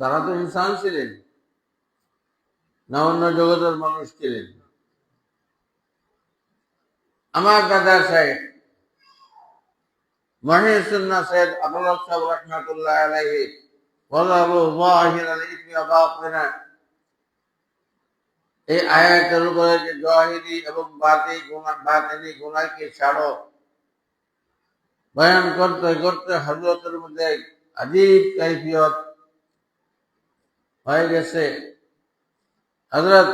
তারা তো ইনসান ছিলেন না, অন্য জগতের মানুষ ছিলেন। আমার দাদা সাহেব মহিউদ্দিন সৈয়দ আবুল হক সাহেব রহমাতুল্লাহ আলাইহি ওয়ালাহু যাহিরাল ইসমি ওয়া বাতিনা, এই আয়াতের উপরে যে জাহিরি এবং বাতিনি গুনাহকে ছাড়ো বয়ান করতে করতে হযরতের মধ্যে আজীব কাইফিয়ত হয়ে গেছে। হযরত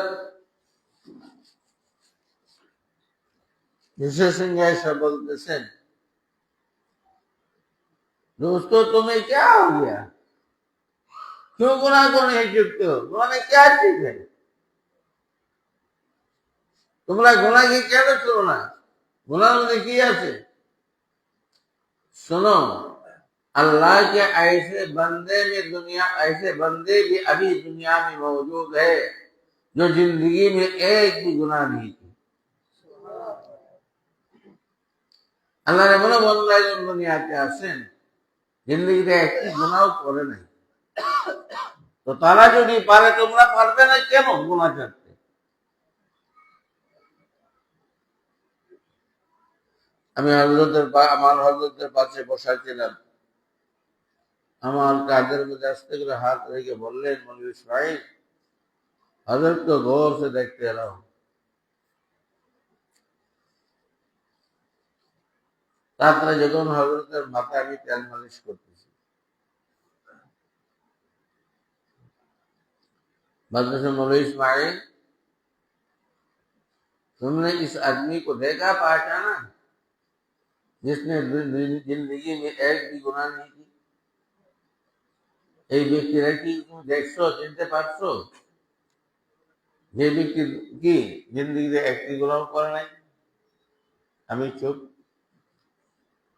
বিশেষ সিংহ বলতেছেন, दोस्तों तुम्हें क्या हो गया, क्यों गुनाह को नहीं चुकते हो, गुनाह में क्या चीज है, তোমরা গুনাহ কি কেন করো না, गुनाह মধ্যে কি আছে? सुनो, अल्लाह के ऐसे बंदे में दुनिया, ऐसे बंदे भी अभी दुनिया में मौजूद है जो जिंदगी में एक भी गुनाह नहीं की। अल्लाह ने बोला बंदा जो दुनियाতে আসেন জিন্দেগিতে একটি গুনাহ করে নাই, তো তারা যদি পারে তোমরা পারবে না কেন গুনাহ করতে? আমি আমার হযরতের পাশে বসা ছিলাম, আমার কাঁধের মধ্যে আস্তে করে হাত রেখে বললেন, মৌলভী ইসমাইল हजरत को गौर से देखते रहो। তারপরে যখন হযরতের মাথায় আমি তেল মালিশ করতেছি, बदसे मौलवी इस्माइल तुमने इस आदमी को देखा, पहचाना, जिसने जिंदगी में एक भी गुनाह नहीं की? এই ব্যক্তিরা কি তুমি দেখছো, চিনতে পারছো? যে ব্যক্তি কি জিন্দগিতে একটি গুনাহ করে নাই? আমি চুপ।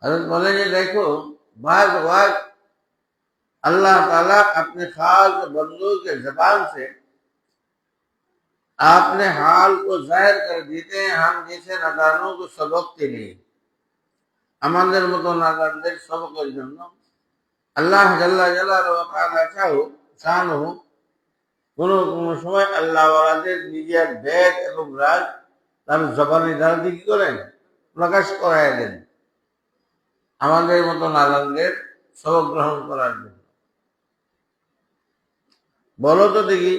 हजरत बोले যে देखो, बाज बाज अल्लाह ताला अपने खास बंदों के जबान से आपने हाल को जाहिर कर देते हैं, हम जैसे नादानों को सबक के लिए, আমাদের মতো নাদানদের সবকের জন্য আল্লাহ জাল্লা জালালুহু ওয়া তাআলা শানুহু কোন কোন সময় আল্লাহ ওয়ালাদের নিজের ভেদ এবং রাজ তার জবানি দ্বারা কি করেন, প্রকাশ করায় দেন আমাদের মতো নাদানদের সবক গ্রহণ করার জন্য। বলো তো দেখি,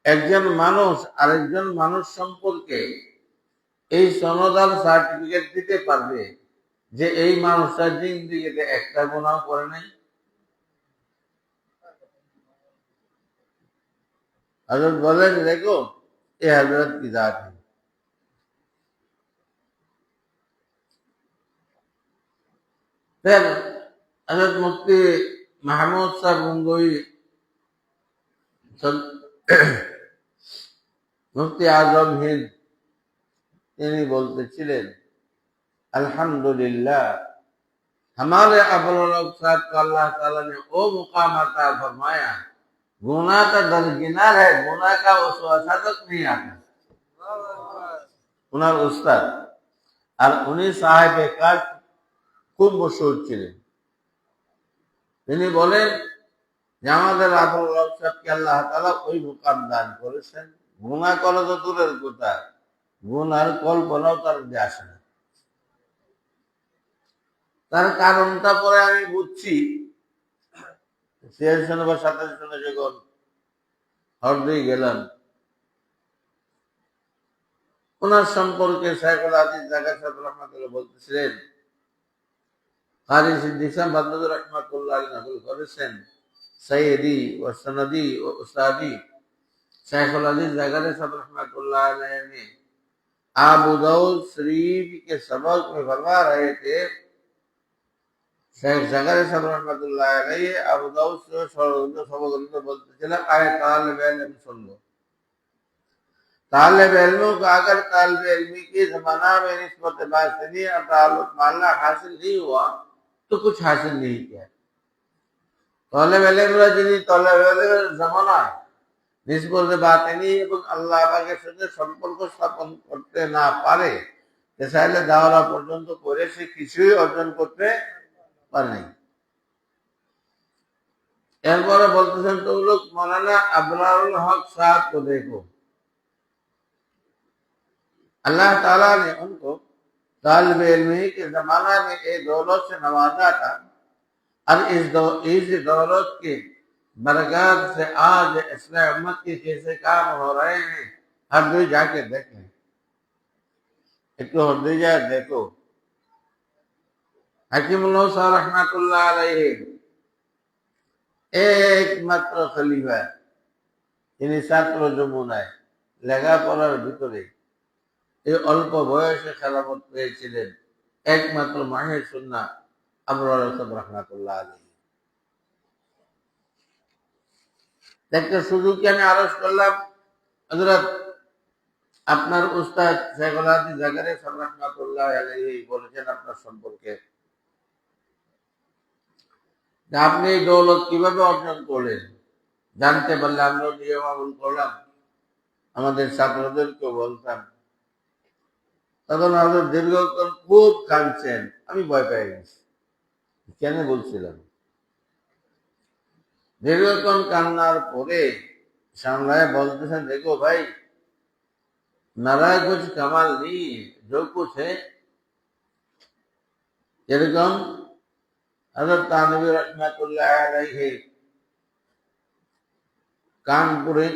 একজন মানুষ আরেকজন মানুষ সম্পর্কে এই সনদাল সার্টিফিকেট দিতে পারবে যে এই মানুষটার জিন্দেগিতে একটা গুনাহ করে নাই? हजरत बोले देखो ये हजरत की जात है। फिर हजरत मुफ्ती महमूद साहब गंगोई, मुफ्ती आजम हिंद, তিনি বলতেছিলেন, अल्हम्दुलिल्लाह हमारे अबुल हक साहब को अल्लाह ताला ने वो मुकाम अता फरमाया, गुनाह का दरकिनार है, गुनाह का उस तक नहीं आता। उनार उस्ताद और उन्हीं साहिब काज খুব মশহুর ছিলেন। তিনি বলেন যে আমাদের আবুল হক সাহেবকে আল্লাহ তাআলা ওই মুকাম দান করেছেন, গুনাহ করা তো দূরের কথা, গুনার কল্পনাও তার মধ্যে আসে না। তার কারণটা পরে আমি বুঝছি, সিয়ার শুনে বা সাতাশ শুনে যখন হরদেই গেলাম, ওনার সম্পর্কে শাইখুল হাদিস জাকাত সাহেব রহমাতুল্লাহ বলতেছিলেন, কারি সিদ্দিক সাহেব বাদলুর রহমাতুল্লাহ আলাইহি নকল করেছেন, সৈয়দি ও সনদি ও উস্তাদি শাইখুল হাদিস জাকাত সাহেব রহমাতুল্লাহ আলাইহি ने আবু দাউদ শরীফ के सबक में फरमा रहे थे, शेख জাকাত সাহেব রহমাতুল্লাহ আলাইহি আবু দাউদ सबक বলতেছিলেন, আয়ে তালিব ইলম सुन लो, तालिब इल्मों का अगर तालिब इल्मी की जमाना में निस्बत बातिनी और ताल्लुक मालना हासिल नहीं हुआ तो कुछ हासिल नहीं किया। तालिब इल्मरा যিনি तालिब इल्मेর জামানায় নিসবত বাতিনি এবং আল্লাহ পাকের সাথে সম্পর্ক স্থাপন করতে না পারে, চাইলে দাওয়া পর্যন্ত করে সে কিছুই অর্জন করতে পারে নাই। এরপরে বলতেছেন तो लोग मौलाना अबरारुल हक साहब को देखो, अल्लाह ताला ने उनको तालिब इल्मी के जमाना में एक दौलत से नवाजा था और इस दौलत की बरकत से आज इस्लाम उम्मत के कैसे काम हो रहे हैं, हर कोई जाके देख लें। एक तो हर देखो हकीमुल्लाह साहब रहमतुल्लाह अलैहि একমাত্র খলিফা, তিনি ছাত্র যমুনায় লেখাপড়ার ভিতরে এই অল্প বয়সে খেলাফত পেয়েছিলেন একমাত্র মাহের সুন্নাহ আবরার রাহমাতুল্লাহ আলাইহি। একটা সুযোগকে আমি আরজ করলাম, হযরত আপনার উস্তাদ শেখুল হাদিস জাকারিয়া সাহেব রাহমাতুল্লাহ আলাইহি বলেছেন আপনার সম্পর্কে, আপনি এই দৌলত কিভাবে অর্জন করলেন জানতে পারলে আমরা নিয়ম আমল করলাম, আমাদের ছাত্রদেরকে বলতাম, তখন আমাদের দীর্ঘক্ষণ খুব কাঁদছেন, আমি ভয় পেয়ে গেছি। কেন বলছিলাম, দীর্ঘক্ষণ কান্নার পরে সামলায় বলতেছেন, দেখো ভাই मेरा कुछ कमाल नहीं है, जो कुछ है এরকম হযরত তানভী রাহমাতুল্লাহ আলাইহি কানপুরে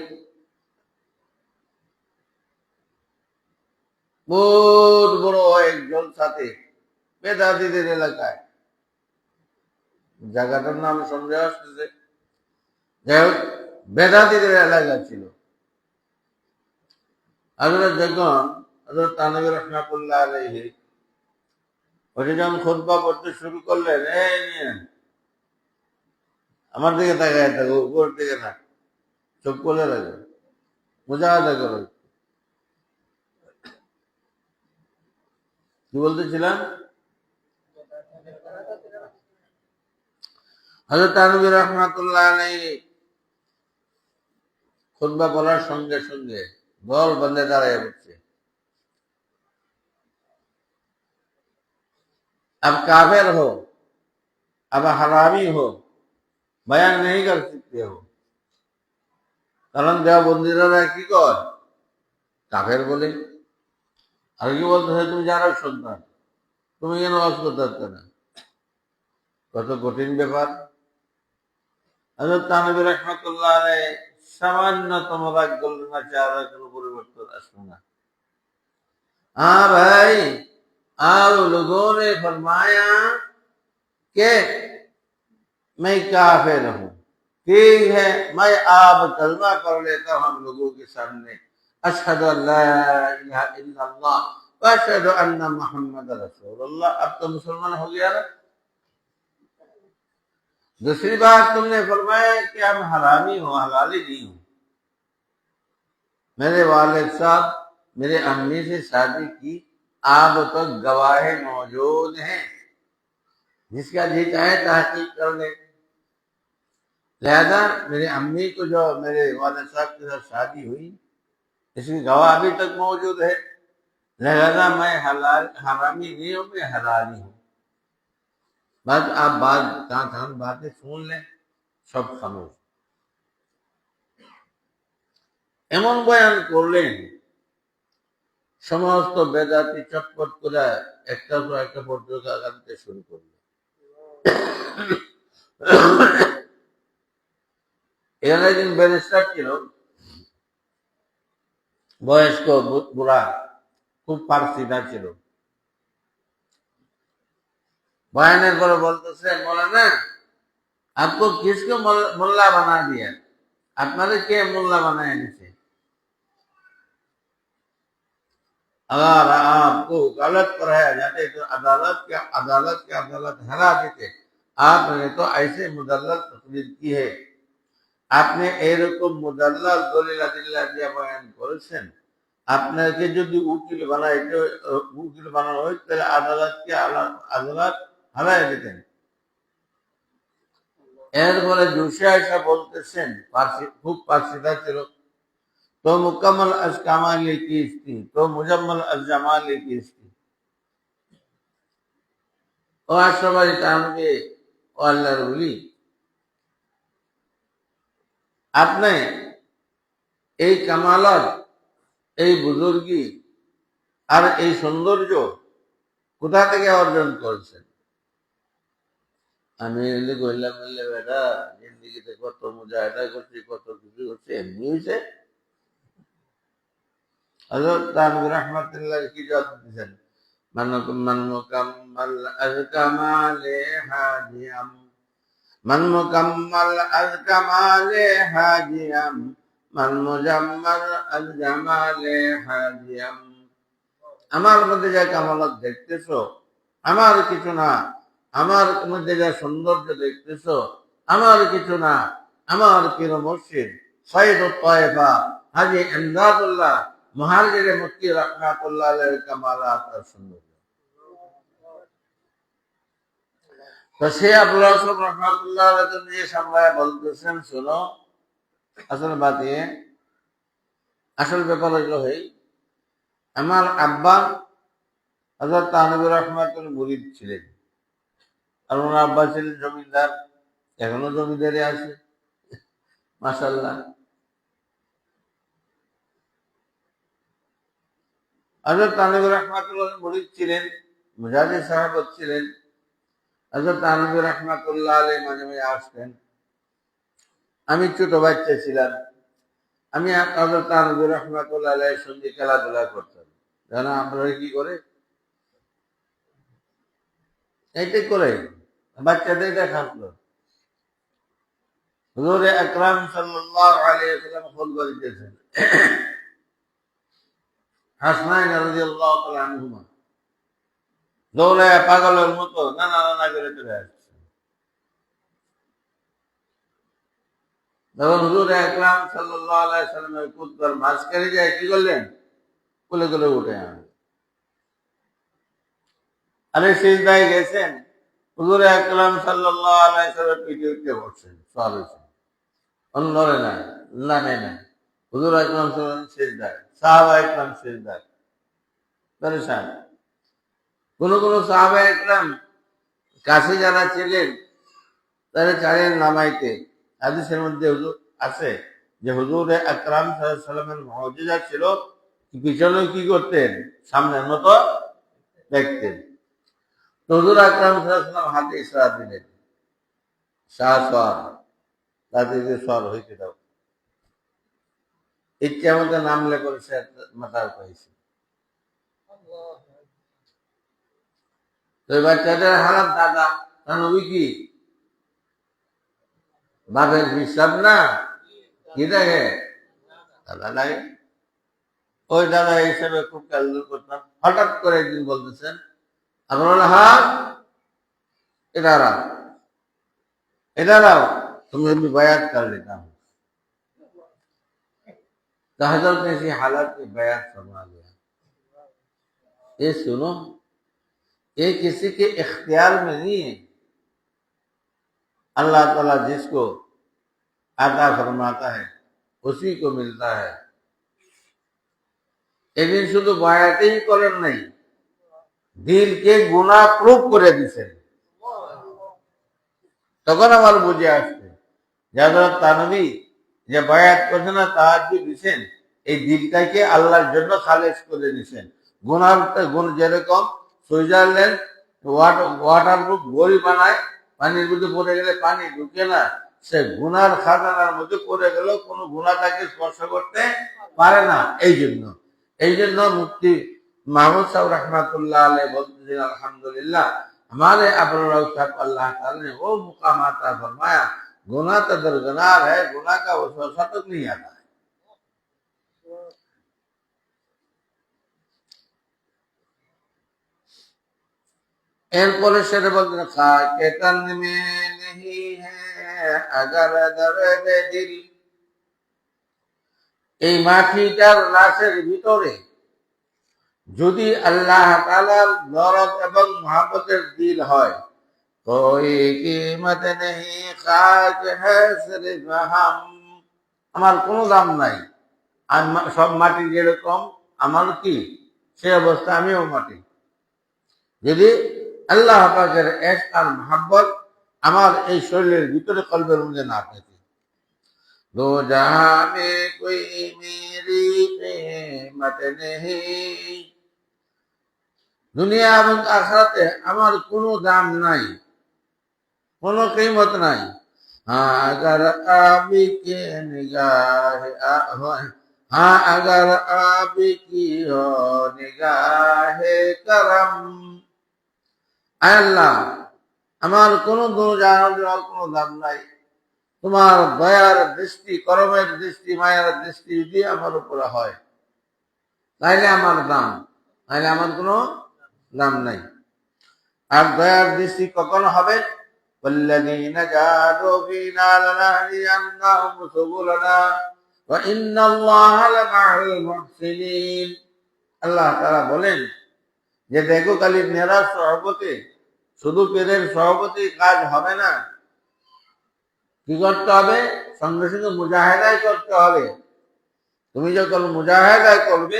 বহুত বড় একজন সাথে বেদাতিদের এলাকায়, জায়গাটার নাম সন্দেহ আসতেছে, যাই হোক বেদাতিদের এলাকা ছিল। হযরত যখন হযরত তানভী রাহমাতুল্লাহ আলাইহি ওটা যখন খুতবা পড়তে শুরু করলেন, এই নিয়ে আমার দিকে তাকায় থাকো, উপর দিকে না, চোখ খুলে রাখো, মুজাহাদা করো। কি বলতেছিলাম, হযরত তানভী রাহমাতুল্লাহ আলাইহি খুতবা পড়ার সঙ্গে সঙ্গে দল বন্ধে দাঁড়ায় পড়ছে। अब काफिर हो, अब हरामी हो, बयान नहीं कर सकते हो। কারণ দেওবন্দিরা কি কর, কাফের বলে। আর কি বলতেছে, তুমি যারা সন্তান, তুমি কেন ওয়াজ করতে পারতে না? কত কঠিন ব্যাপার। হযরত তানভী রাহমাতুল্লাহ আলাইহি সামান্যতম রাগ করলেন না, চেহারার কোনো পরিবর্তন আসলো না। हाँ भाई, आप लोगों ने फरमाया कि मैं काफिर हूँ, ठीक है, मैं आप कलमा पढ़ लेता हूँ हम लोगों के सामने, अशहदु अल्ला इलाहा इल्लल्लाह व अशहदु अन्ना मुहम्मद रसूलुल्लाह। अब तो मुसलमान हो गया ना। दूसरी बात, तुमने फरमाया कि हम हरामी हो, हलाली नहीं हो। मेरे वालिद साहब मेरे अम्मी से शादी की, आप तो गवाह मौजूद हैं, जिसका जी चाहे तहकीक कर ले। लिहाजा मेरे अम्मी को जो मेरे वालिद साहब के साथ शादी हुई, इसकी गवाह अभी तक मौजूद है। लिहाजा मैं हरामी नहीं हूं, मैं हलाली हूं। बस आप बातें सुन लें, सब खामोश। এমন বয়ান করলেন, সমস্ত বেদাতি চটপট করে একটার পর একটা পর্যন্ত আনতে শুরু করলো। এখানে একজন ব্যারিস্টার ছিল, বয়স্ক বুড়া, খুব পারসিদা ছিল। বয়ানের পরে বলতেছে, মৌলানা आपको किसको मुल्ला बना दिया, আপনাদের কে মোল্লা বানায় নিছে? अगर आपको गलत कराया जाते तो अदालत हरा देते। आपने तो ऐसे मुदल्लल तकलीफ की है, আপনি এরকম মুদাল্লাল দলিল আদিল্লাহ দিয়ে বয়ান করেছেন, আপনাকে যদি উকিল বানানো হয় তাহলে আদালত হারাই দিতেন। এরপরে জুসে আয়সা বলতেছেন, খুব পার্সিদা ছিল, तो मुकम्मल अज कमाली की इसकी, तो मुजम्मल अज जमाली की इसकी। ও আশরাফ আলী তানভী ও আল্লাহর ওলি, আপনি এই কামালত, এই বুজুর্গি আর এই সৌন্দর্য কোথা থেকে অর্জন করেছেন? আমি কইলাম, বললে বেটা জিন্দিগিতে কত মুজাহিদা করছি, কত কিছু করছি, এমনি হয়েছে? হযরত তানভীর রাহমাতুল্লাহ কি জবাব দিয়েছেন? মান মুকাম্মাল আল-কামালে হাজিয়াম, মান মুকাম্মাল আল-কামালে হাজিয়াম, মান মুজাম্মাল আল-জামালে হাজিয়াম। আমার মধ্যে যা কামালত দেখতেছো আমার কিছু না, আমার মধ্যে যা সৌন্দর্য দেখতেছো আমার কিছু না। আমার পীর মুর্শিদ সৈয়দ তায়েফা হাজী ইমদাদুল্লাহ মুহাজিরে মক্কি রাহমাতুল্লাহ আলাইহির কামালাত আর সৌন্দর্য। তো সে আবুল হাসান রাহমাতুল্লাহ আলাইহি নিয়ে সামলায় বলতেছেন, শোনো, আসল বাতে আসল ব্যাপার হলো আমার আব্বা হযরত তানভীর রাহমাতুল্লাহ মুরিদ ছিলেন, আর ওনার আব্বা ছিলেন জমিদার, এখনো জমিদারি আছে মাশাআল্লাহ। হযরত তানভীর রাহমাতুল্লাহ মুরিদ ছিলেন, মুজাহিদ সাহেব ছিলেন। হযরত তানভীর রাহমাতুল্লাহ আলাইহি মাঝে মাঝে আসতেন। আমি ছোট বাচ্চা ছিলাম, আমি হযরত তানভীর রাহমাতুল্লাহ আলাইহির সঙ্গে খেলাধুলা করতাম। জানা আপনারা কি করে? এইটাই করে বাচ্চাদের দেখাতো। হুজুর আকরাম সাল্লাল্লাহু আলাইহি ওয়াসাল্লাম খোঁজ করিতেছেন হাসনাইন রাদিয়াল্লাহু তাআলা আনহুমা দৌড়ে পাগলের মতো নানা নানা করে চলে আসছে। যখন হুজুর আকরাম সাল্লাল্লাহু আলাইহি ওয়াসাল্লামের কুদবার মাঝখানে যায় কি করলেন? কোলে কোলে উঠে আনলেন। আরে সিজদায় গেছেন, হুজুর আকরাম সাল্লাল্লাহু আলাইহি ওয়াসাল্লাম পিঠে উঠে বসছেন, সওয়াল হয়েছে, অন্যরে না, নামে না। হুজুর আকরাম সাল্লাল্লাহু আলাইহি ওয়াসাল্লাম সিজদায়, সাহাবা একরাম সিজদায়, পরেশান। কোন কোন সাহাবা একরাম কাছে যারা ছিলেন তারা চাইলেন নামাইতে। হাদিসের মধ্যে হুজুর আছে যে হুজুর আকরাম সাল্লাল্লাহু আলাইহি ওয়াসাল্লামের মুজিজা ছিল পিছনে কি করতেন? সামনের মতো দেখতেন। তো হুজুর আকরাম সাল্লাল্লাহু আলাইহি ওয়াসাল্লাম হাতে ইশারা দিলেন, শাহ সওয়ার, তাদেরকে সওয়ার হইতে দাও। ইচ্ছে আমাদের নামলে করেছে মাথার পাইছে। তো বাচ্চাদের হারাম দাদা নবী কি বাপের হিসাব না, কি দেখে দাদা লাগে। ওই দাদা হিসেবে খুব খেয়াল করতাম। হঠাৎ করে একদিন বলতেছেন, আপনার হাত এটা রাও, এটা রাও, তুমি अभी बयात कर लेता हूँ। तो हजरत ने इसी हालत में बयात फरमा लिया। ये सुनो, ये किसी के इख्तियार में नहीं है, अल्लाह ताला जिसको अता फरमाता है उसी को मिलता है। এদিন শুধু বয়াতেই করেন নাই, দিলকে গুনাহ প্রুফ করে দিছেন। তখন আমার বুঝে আসছে যারা তানভী যে বয়াত করছেন না, তাহাজ্জুদ দিছেন, এই দিলটাকে আল্লাহর জন্য খালেস করে দিছেন। গুনাহ গুণ যেরকম সুইজারল্যান্ড ওয়াটার প্রুফ ঘড়ি বানায়, পানির মধ্যে পড়ে গেলে পানি ঢুকে না, সে গুনার খাজানার মধ্যে পড়ে গেল কোনো গুনাহ তাকে স্পর্শ করতে পারে না। এই জন্য মুফতি মাহমুদ সাহেব রহমাতুল্লাহ আলাইহি বলতেছেন, আলহামদুলিল্লাহ हमारे अबरार साहब अल्लाह ताला ने वो मुकाम अता फरमाया, गुनाह तो दरगनार है, गुनाह का वसवसा तक नहीं आता है। एरपरे शेर बोलते हैं, खाके तन में नहीं है अगर दर्द दिल, এই মাটিটার লাশের ভিতরে যদি আল্লাহ তাআলার দরদ এবং মহব্বতের দিল হয়, कोई कीमत नहीं खाक है सिर्फ हम, আমার কোনো দাম নাই। সব মাটি যেরকম আমার কি সে অবস্থা, আমিও মাটি। যদি আল্লাহ পাকের ইশক আর মহব্বত আমার এই শরীরের ভিতরে কলবের মধ্যে না থাকে, दो जहां में कोई मेरी कीमत नहीं দুনিয়া এবং আখিরাতে আমার কোনো দাম নাই কোনো কিমত নাই हाँ अगर आप के निगाह हाँ अगर आप की हो निगाह करम আল্লাহ আমার কোনো দুনিয়ার কোনো দাম নাই তোমার দয়ার দৃষ্টি করমের দৃষ্টি মায়ার দৃষ্টি যদি আমার উপরে হয় তাইলে আমার দাম তাইলে আমার কোনো দাম নাই আর দয়ার দৃষ্টি কখন হবে والذين جاهدوا فينا لنهدينهم سبلنا وإن الله لمع المحسنين আল্লাহ তাআলা বলেন যে দেখো খালি মেরা সহবতে শুধু পীরের সহবতে কাজ হবে না কি করতে হবে সঙ্গে সঙ্গে মুজাহিদাই করতে হবে তুমি যখন মুজাহিদাই করবে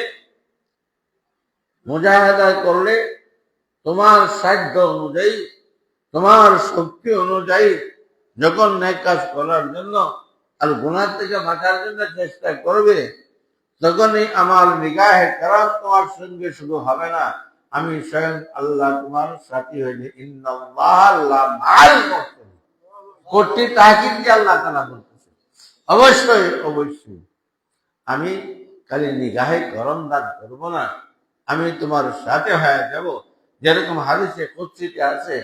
মুজাহিদাই করলে তোমার সাধ্য অনুযায়ী তোমার শক্তি অনুযায়ী যখন ন্যায় কাজ করার জন্য আর গুনাহ থেকে বাঁচার জন্য চেষ্টা করবে তখনই আমার নিগাহে কারাম তোমার সঙ্গে শুধু হবে না আমি স্বয়ং আল্লাহ তোমার সাথী হইলে ইন্নাল্লাহ লামাল মুহসিনিন কোটি তাকিদ দিয়ে আল্লাহ তাআলা বলতেছে অবশ্যই অবশ্যই আমি খালি নিগাহে করম দান করবো না আমি তোমার সাথে হয়ে যাব যেরকম হাদিসে কুদসিতে আছে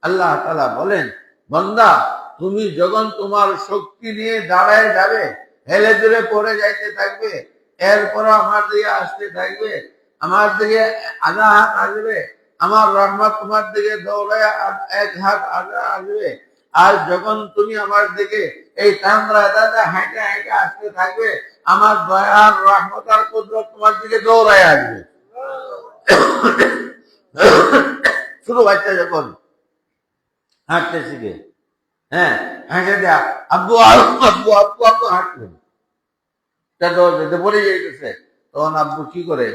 আল্লাহ তাআলা বলেন বান্দা তুমি যখন তোমার শক্তি নিয়ে দাঁড়ায় যাবে হেলে দুলে পড়ে যাইতে থাকবে এরপর আমার দিকে আসতে থাকবে আমার দিকে আধা হাত আসবে আমার রহমত তোমার দিকে দৌড়ায় এক হাত আধা আসবে আর যখন তুমি আমার দিকে এই তান্দ্রা দাদা হাঁটা হাঁটা আসতে থাকবে আমার দয়ার রহমত আর কুদরত তোমার দিকে দৌড়ায় আসবে শুধু বাচ্চা যখন হাঁটতে শিখে হ্যাঁ হাঁটে দেয়া আব্বু আব্বু আব্বু আব্বু হাঁটবেন পড়ে যাইতেছে তখন আব্বু কি করে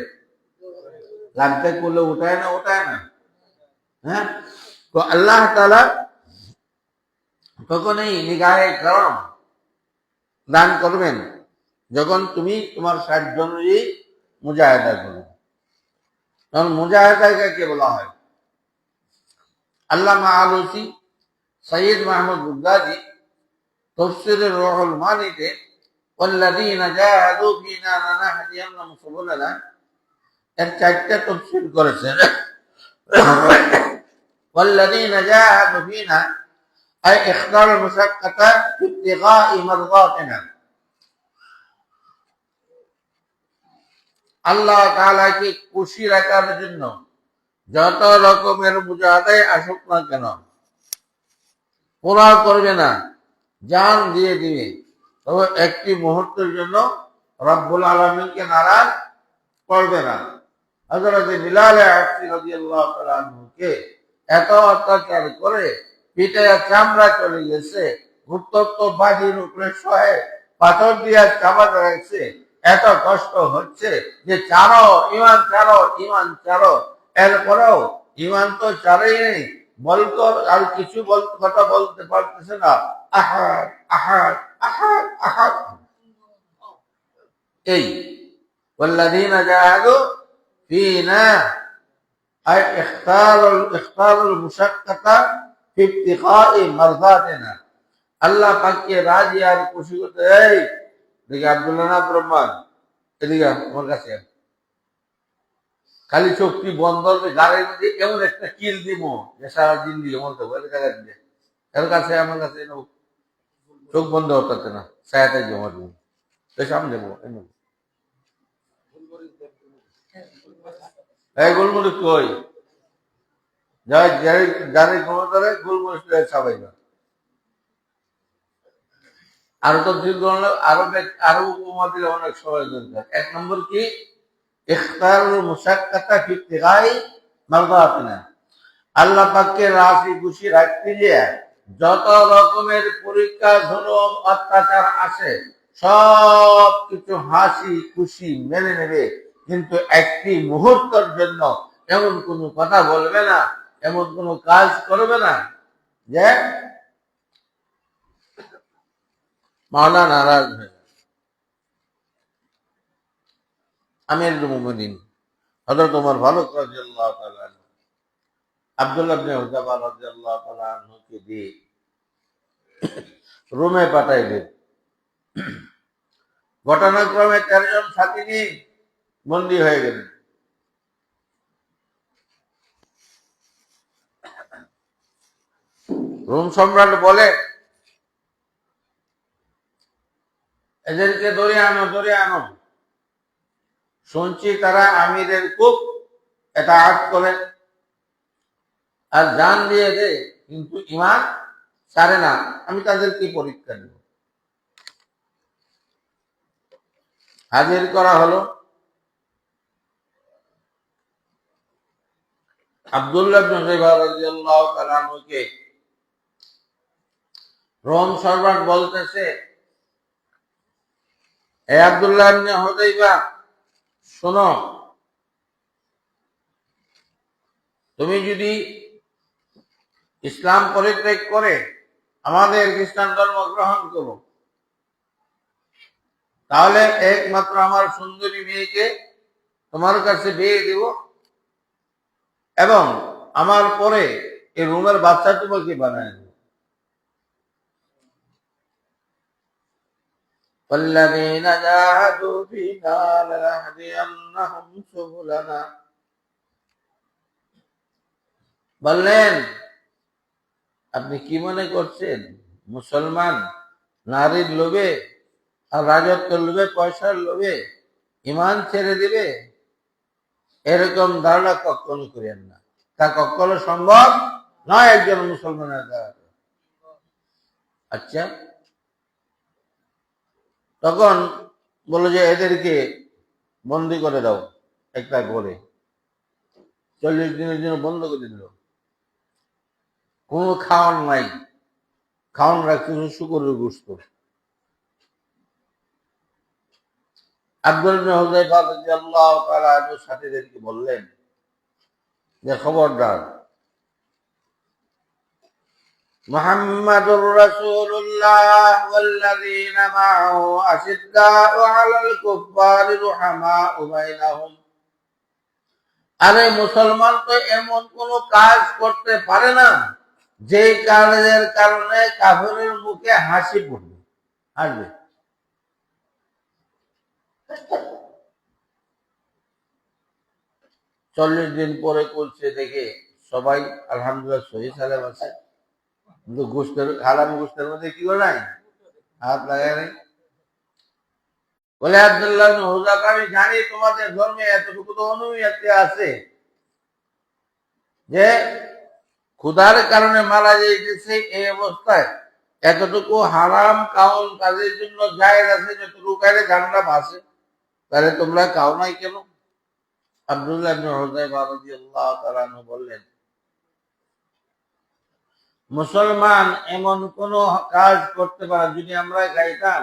লাগতে করলে উঠায় না হ্যাঁ তো আল্লাহ তাআলা তখনই নিগাহে করম দান করবেন যখন তুমি তোমার সাধ্য অনুযায়ী মুজাহিদা করবে তখন মুজাহিদাকে কে বলা হয় আল্লামা আলুসি সৈয়দ মাহমুদ বুগদাদি তাফসীরে রুহুল মানিতে والذين جاهدوا فينا لنهدينهم سبلنا এর চারটা তাফসীর করেছেন والذين جاهدوا فينا أي اختار المشقة في ابتغاء مرضاتنا আল্লাহ তাআলাকে খুশি রাখার জন্য যত রকমের মুজাহিদায় আসুক না কেন পুরা করবে না জান দিয়ে দিবে তবে একটি মুহূর্তের জন্য রব্বুল আলামিনকে নারাজ করবে না হযরত বিলাল রাদিয়াল্লাহু তাআলা আনহুকে এত অত্যাচার করে পিঠে চামড়া চলে গেছে উত্তপ্ত বাজির উপরে শয়ে পাথর দিয়ে চাপা রয়েছে এত কষ্ট হচ্ছে যে ইমান চারো এরপরেও ইমান তো চারেই নেই বলতো আর কিছু কথা বলতে পারতেছে না আহাদ আহাদ আহাদ আহাদ এই والذين جاهدوا فينا أي اختاروا المشقة في ابتغاء مرضاتنا আল্লাহ পাককে রাজি আর খুশি করতে এই দেখি আব্দুল্লাহ নাথ রহমান এদিকে আমার কাছে খালি চোখটি বন্ধ হবে গাড়ির মধ্যে এমন একটা কিল দিব যে সারা দিন দিয়ে মনে থাকবো জায়গা দিলে এর কাছে আমার কাছে চোখ বন্ধ হতে না সায়াতে জমা দিব সামনে দেবো এই গোলমরিচ কই যারা ক্ষমতারে গোলমরিচ সবাই না আরো তো আরো উপমা দিলে অনেক সময় দরকার এক নম্বর কি ইখতারুল মুশাক্কাতা ফি ইবতিগাই মারদাতিনা আল্লাহ পাককে রাজি খুশি রাখতে গিয়ে যত রকমের পরীক্ষা জুলুম অত্যাচার আসে সব কিছু হাসি খুশি মেনে নেবে কিন্তু একটি মুহূর্তের জন্য এমন কোনো কথা বলবে না এমন কোনো কাজ করবে না যে মাওলা নারাজ হয়ে যান। আমিরুল মুমিনিন হযরত ওমর ফারুক রাদিয়াল্লাহু তাআলা আনহু আব্দুল্লাহ ইবনে হুযাফা রাদিয়াল্লাহু তাআলা আনহুকে দিয়ে রোমে পাঠাইলেন। ঘটনাক্রমে 13 জন সাথী নিয়ে বন্দী হয়ে গেলেন। রোম সম্রাট বলে, এদেরকে ধরে আনো, ধরে আনো। শুনছি তারা আমিরের খুব ইতাআত করে আর জান দিয়ে দেয়, কিন্তু ঈমান ছাড়ে না। আমি তাদেরকে পরীক্ষা দেব। হাজির করা হলো। আব্দুল্লাহ ইবনে হুযায়ফা রাদিয়াল্লাহু তাআলা আনহুকে রোম সম্রাট বলতেছে, হে আব্দুল্লাহ ইবনে হুযায়ফা, শোনো, তুমি যদি ইসলাম পরিত্যাগ করে আমাদের খ্রিস্টান ধর্ম গ্রহণ করো, তাহলে একমাত্র আমার সুন্দরী মেয়েকে তোমার কাছে বিয়ে দিব এবং আমার পরে এই রোমের বাচ্চা তোমাকে বানায় দেব। والذين جاهدوا فينا لنهدينهم سبلنا। বললেন, আপনি কি মনে করছেন মুসলমান নারীর লোভে আর রাজত্বের লোভে, পয়সার লোভে ঈমান ছেড়ে দিবে? এরকম ধারণা কখনো করেন না। তা কখনো সম্ভব নয় একজন মুসলমানের দ্বারা। আচ্ছা, তখন বললো যে এদেরকে বন্দি করে দাও একটা করে। 40 দিনের জন্য বন্ধ করে দিল। কোনো খাওয়ান নাই, খাওয়ান রাখছে শুকরের গোশত। আব্দুল্লাহ ইবনে হুযায়ফা রাদিয়াল্লাহু তাআলা আনহু সাথীদেরকে বললেন যে, খবরদার, মুহাম্মাদুর রাসূলুল্লাহ ওয়াল্লাযীনা মা'আহু আশিদ্দাউ আলাল কুফফারি রুহামাউ বাইনাহুম। আরে মুসলমান তো এমন কোন কাজ করতে পারে না যে কাজের কারণে কাফেরের মুখে হাসি পড়বে, হাসবে। 40 দিন পরে করছে দেখে সবাই আলহামদুলিল্লাহ সহি সালাম আছে, কিন্তু গোশতের হারাম গোশতের মধ্যে কি করে নাই, হাত লাগায় নাই। বলে, আব্দুল্লাহ ইবনে হুযায়ফা, আমি জানি তোমাদের ধর্মে এতটুকু তো অনুমতি আছে যে ক্ষুধার কারণে মারা যাইতেছে, এই অবস্থায় এতটুকু হারাম কাউন কাজের জন্য জায়েজ আছে, যতটুকু কাজে জান্নাত আছে, তাহলে তোমরা খাও নাই কেন? আব্দুল্লাহ ইবনে হুযায়ফা রাদিয়াল্লাহু তাআলা আনহু বললেন, মুসলমান এমন কোন কাজ করতে পারে, যদি আমরা গাইতাম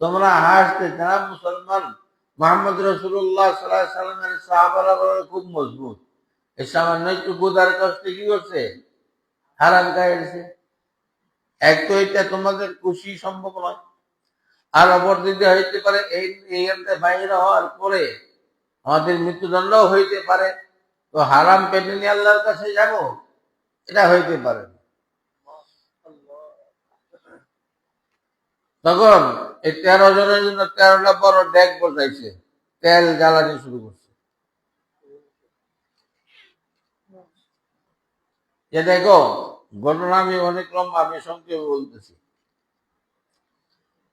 তোমরা হাসতে। যারা মুসলমান মুহাম্মদ রাসূলুল্লাহ সাল্লাল্লাহু আলাইহি সাল্লামের সাহাবারা খুব মজবুত, এই সামান্য একটু ক্ষুধার কষ্টে কি করছে, হারাম খাইছে। এক তো এটা তোমাদের খুশি সম্ভব নয়, আর অপর দিকে হইতে পারে এই বাইরে হওয়ার পরে আমাদের মৃত্যুদণ্ড হইতে পারে। তো হারাম পেটে নিয়ে আল্লাহর কাছে যাব, এটা হইতে পারে। তখন এই 13 জনের জন্য 13টা বড় ডেক বসাইছে, তেল জ্বালানি শুরু করছে। যে দেখো, ঘটনা আমি অনেক লম্বা, আমি সংক্ষেপে বলতেছি।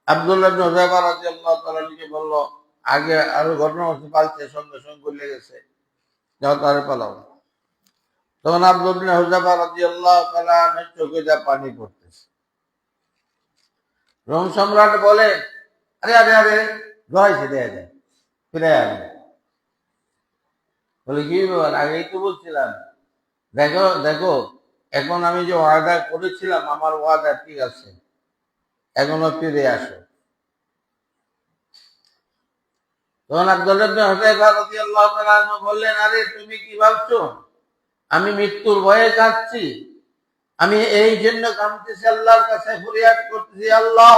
আব্দুল্লাহ ইবনে হুযায়ফা রাদিয়াল্লাহু তাআলা বলল, আগে আরো ঘটনা হচ্ছে, পালছে, সঙ্গে সঙ্গে বলে গেছে, যাও তারে পালাও। তখন আব্দুল্লাহ ইবনে হুযায়ফা রাদিয়াল্লাহু তাআলা চোখে যা পানি পড়তেছে। রোম সম্রাট বলে, আরে আরে আরে জয়ছে, দেয়া যায়, ফিরে আনো। বলে, কি ব্যাপার? আগেই তো বলছিলাম। দেখো দেখো, এখন আমি যে ওয়াদা করেছিলাম, আমার ওয়াদা ঠিক আছে, এখনো ফিরে আসো। তখন আব্দুল্লাহ ইবনে হুযায়ফা রাদিয়াল্লাহু তাআলা আনহু বললেন, আরে তুমি কি ভাবছো আমি মৃত্যুর ভয়ে কাঁদছি? আমি এই জন্য কাঁদতেছি, আল্লাহর কাছে ফরিয়াদ করতেছি, আল্লাহ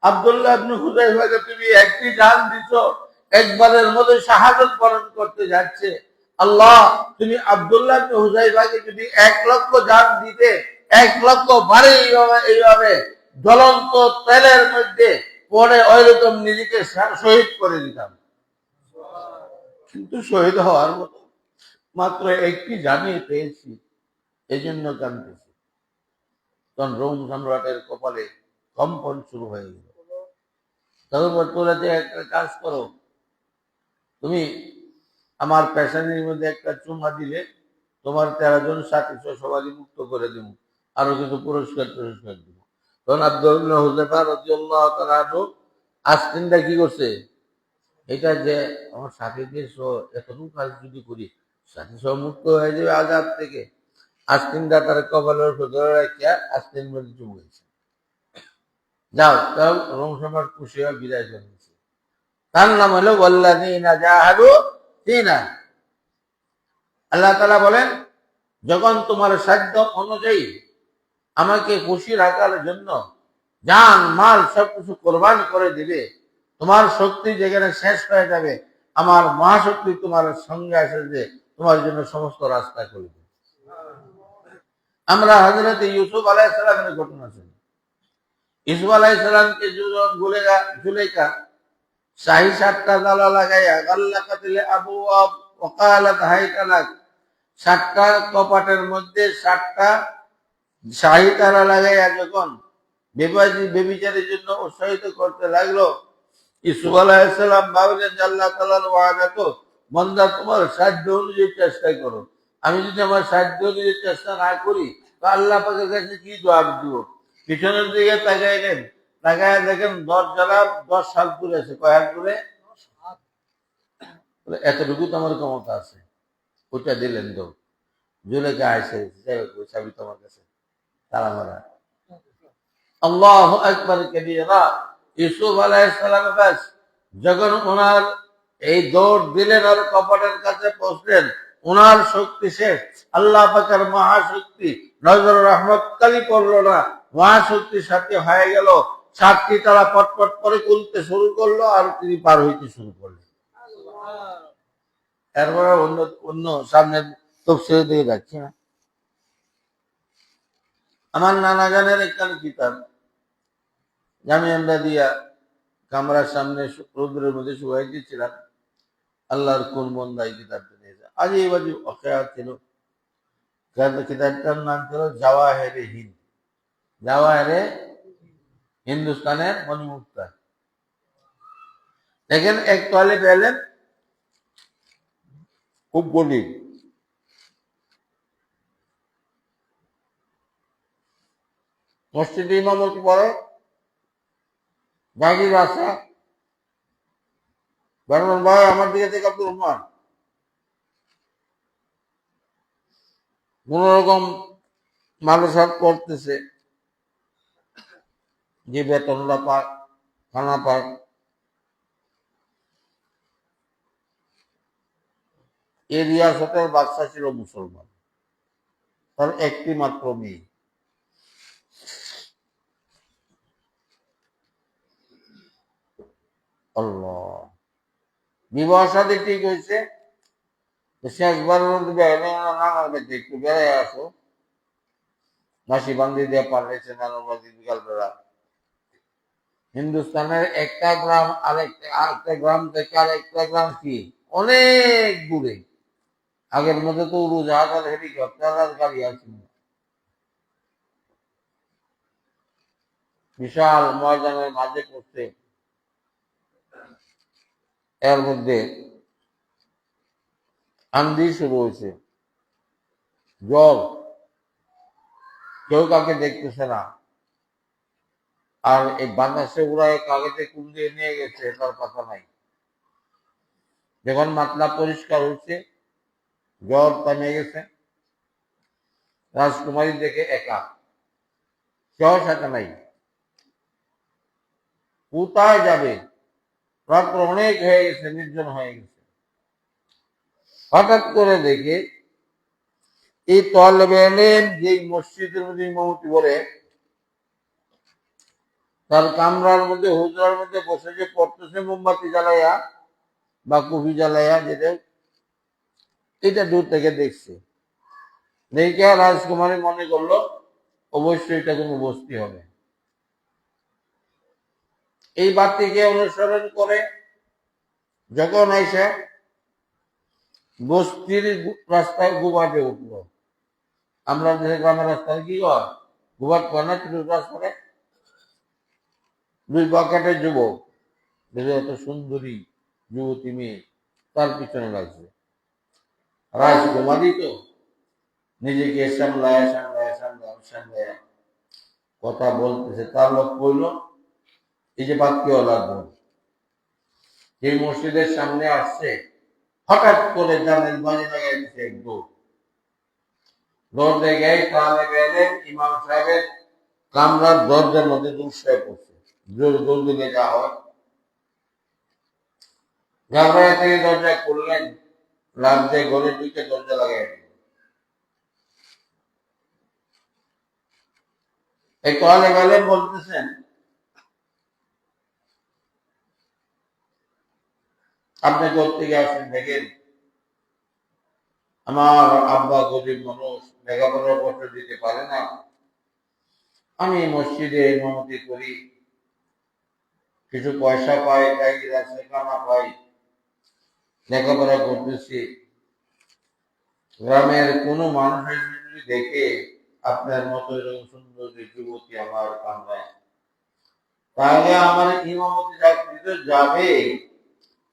আব্দুল্লাহ ইবনে হুযায়ফাকে তুমি একটি জান দিছো, একবারের মধ্যে শাহাদাত বরণ করতে যাচ্ছে। আল্লাহ, তুমি আব্দুল্লাহ ইবনে হুযায়ফাকে যদি 1,00,000 জান দিতে, 1,00,000 বারে এইভাবে জ্বলন্ত তেলের মধ্যে পরে ওইরকম নিজেকে শহীদ করে দিতাম। কিন্তু শহীদ হওয়ার মতো মাত্র একটি জানই পেয়েছি, এই জন্য কাঁদতেছি। তখন রোম সম্রাটের কপালে কম্পন শুরু হয়ে গেল। তখন তোরা যে একটা কাজ করো, তুমি আমার পেশানির মধ্যে একটা চুমা দিলে তোমার 13 জন সাথী সবাই মুক্ত করে দিব, আরো কিছু পুরস্কার দিব। তখন আব্দুল্লাহ হুযায়ফা রাদিয়াল্লাহু তাআলা আস্তিনটা কি করছে, এটা যে আমার সাথীদের সহ এতটুকু কাজ যদি করি, সাথী সহ মুক্ত হয়ে যাবে আযাব থেকে। আস্তিনটা তার কপালের উপর ধরে রাখিয়া আস্তিন মধ্যে চুমু গেছে। যাও তাও রোম সম্রাট খুশি হয়ে বিদায় জানিয়েছে। তার নাম হলো ওয়াল্লাযীনা জাহাদু ফীনা। আল্লাহ তাআলা বলেন, যখন তোমার সাধ্য অনুযায়ী আমাকে খুশি রাখার জন্য জান মাল সবকিছু কোরবান করে দিবে, তোমার শক্তি যেখানে শেষ হয়ে যাবে, আমার মহাশক্তি তোমার সঙ্গে আসে যে তোমার জন্য সমস্ত রাস্তা করবে। আমরা হযরত ইউসুফ আলাইহিস সালামের ঘটনা শুনি। ইউসুফ আলাইহিস সালামকে জুলাইখা শাহী 7টা তালা লাগাইয়া গাল্লাকাতিল আবওয়াব ওয়া ক্বালাত হাইতা লাক, 7টা কপাটের মধ্যে 7টা শাহী তালা লাগাইয়া যখন বেবিচারের জন্য উৎসাহিত করতে লাগলো, ইউসুফ আলাইহিস সালাম ভাবলেন যে আল্লাহ তাআলার ওয়াদা তো, বান্দা তোমার সাধ্য অনুযায়ী চেষ্টা করো। আমি যদি আমার সাধ্য অনুযায়ী চেষ্টা না করি তো আল্লাহ পাকের কাছে কি জবাব দিব? পিছনের দিকে তাকাইলেন, তাকায় দেখেন দরজাটা 10 হাত দূরে আছে। কয় হাত দূরে? এতটুকু তো আমার ক্ষমতা আছে। ওটা দিলেন তো জুলেখা আসে, চাবি তোমার কাছে, তালা মারা। আল্লাহু আকবার কাবীরা। ইউসুফ আলাইহিস সালাম বাস যখন ওনার এই দৌড় দিলেন আর কপাটের কাছে পৌঁছলেন, ওনার শক্তি শেষ। আল্লাহ পাকের মহাশক্তি নজর রহমত কালি পড়লো না, মহাশক্তির সাথে হয়ে গেল। 7টি তারা পটপট করে খুলতে শুরু করলো আর তিনি পার হইতে শুরু করলেন। এরপরে অন্য অন্য সামনে তফসির দিয়ে যাচ্ছি না। আমার নানা জানের একটা কিতাব জামিয়া দিয়া কামরার সামনে রোদ্রের মধ্যে শুকাই দিয়েছিলাম। আল্লাহর কোন বন্দা এই কিতাবটা নিয়েছে, আজ এই বাজে অখেয়া ছিল। কিতাবটার নাম ছিল জাওয়াহেরে হিন্দ, জাওয়াহেরে হিন্দুস্তানের মণিমুক্তা। দেখেন এক টয়লেট এলেন, খুব গভীর, মসজিদে ইমামতি পড়ে, জাগির আসা বললেন ভাই আমার দিকে থেকে আব্দুর রহমান, কোন রকম মানুষ করতেছে যে বেতনটা পাক, খানা পাক। এই রিয়াসতের বাদশা ছিল মুসলমান, তার একটি মাত্র মেয়ে। আল্লাহ, বিবাহ সাথে ঠিক হয়েছে, শেষবার একটু বেড়ে আসো, মাসি বান্ধি দিয়ে পাঠাইছে নানুবাদী বিকালবেলা। হিন্দুস্তানের একটা গ্রাম আরেকটা গ্রাম থেকে আরেকটা গ্রাম কি অনেক দূরে। আগের মধ্যে তো উড়োজাহাজ আর হেলিকপ্টার আর গাড়ি আছে, বিশাল ময়দানের মাঝে পড়ছে। এর মধ্যে আন্দি শুরু হয়েছে, জল, কেউ কাকে দেখতেছে না। আর এই বাতাসে উড়ায় কাগজে কুল দিয়ে নিয়ে গেছে, তার কথা নাই। যখন মাতলা পরিষ্কার হচ্ছে, জ্বর কমে গেছে, রাজকুমারী দেখে একা, কেউ সাথে নাই, কোথায় যাবে? রাত্র অনেক হয়ে গেছে, নির্জন হয়ে গেছে। হঠাৎ করে দেখে এই তলবে এলেন যে মসজিদের মধ্যে ইমামতি বলে, তার কামরার মধ্যে হুজরার মধ্যে বসে যে পড়তেছে মোমবাতি জ্বালাইয়া বা কফি জ্বালাইয়া, যেটা এটা দূর থেকে দেখছে। দেখে রাজকুমারী মনে করলো অবশ্যই এটা কোনো বস্তি হবে। এই বাতিকে অনুসরণ করে যখন এসে বস্তির রাস্তায় গুবাটে উঠলো। আমরা যে গ্রামের রাস্তায় কি হয়, গুবাট করে না ছোট রাস্তায়, দুই পকেটের যুবক দেখে এত সুন্দরী যুবতী মেয়ে তার পিছনে লাগছে। রাজকুমারী তো নিজেকে সামলায় সামলায় সামলায় সামলায় কথা বলতেছে। তার লোক কইল, এই যে বাক্যওয়ালা বোন যে মসজিদের সামনে আসছে, হঠাৎ করে জানেন বাজে লাগাই দিচ্ছে এক দৌড়। দৌড়তে গিয়ে তাহলে গেলে ইমাম সাহেবের কামরার দরজার মধ্যে দুঃসায় পড়ছে। জোর জোর দিলে যা হয়, ঘাবড়ায় থেকে দরজা খুললেন, লাভ দিয়ে ঘরে ঢুকে দরজা লাগাই দিল। এই তাহলে গেলেন বলতেছেন, আপনি করতে গিয়ে আসেন, দেখেন আমার আব্বা গরিব মানুষ, লেখাপড়ার কষ্ট দিতে পারে না, আমি মসজিদে ইমামতি করি, কিছু পয়সা পাই, জায়গা সেখানা পাই, লেখাপড়া করতেছি। গ্রামের কোনো মানুষের যদি দেখে আপনার মতো এরকম সুন্দর যুবতী আমার কামরায়, তাহলে আমার ইমামতি চাকরি তো যাবে,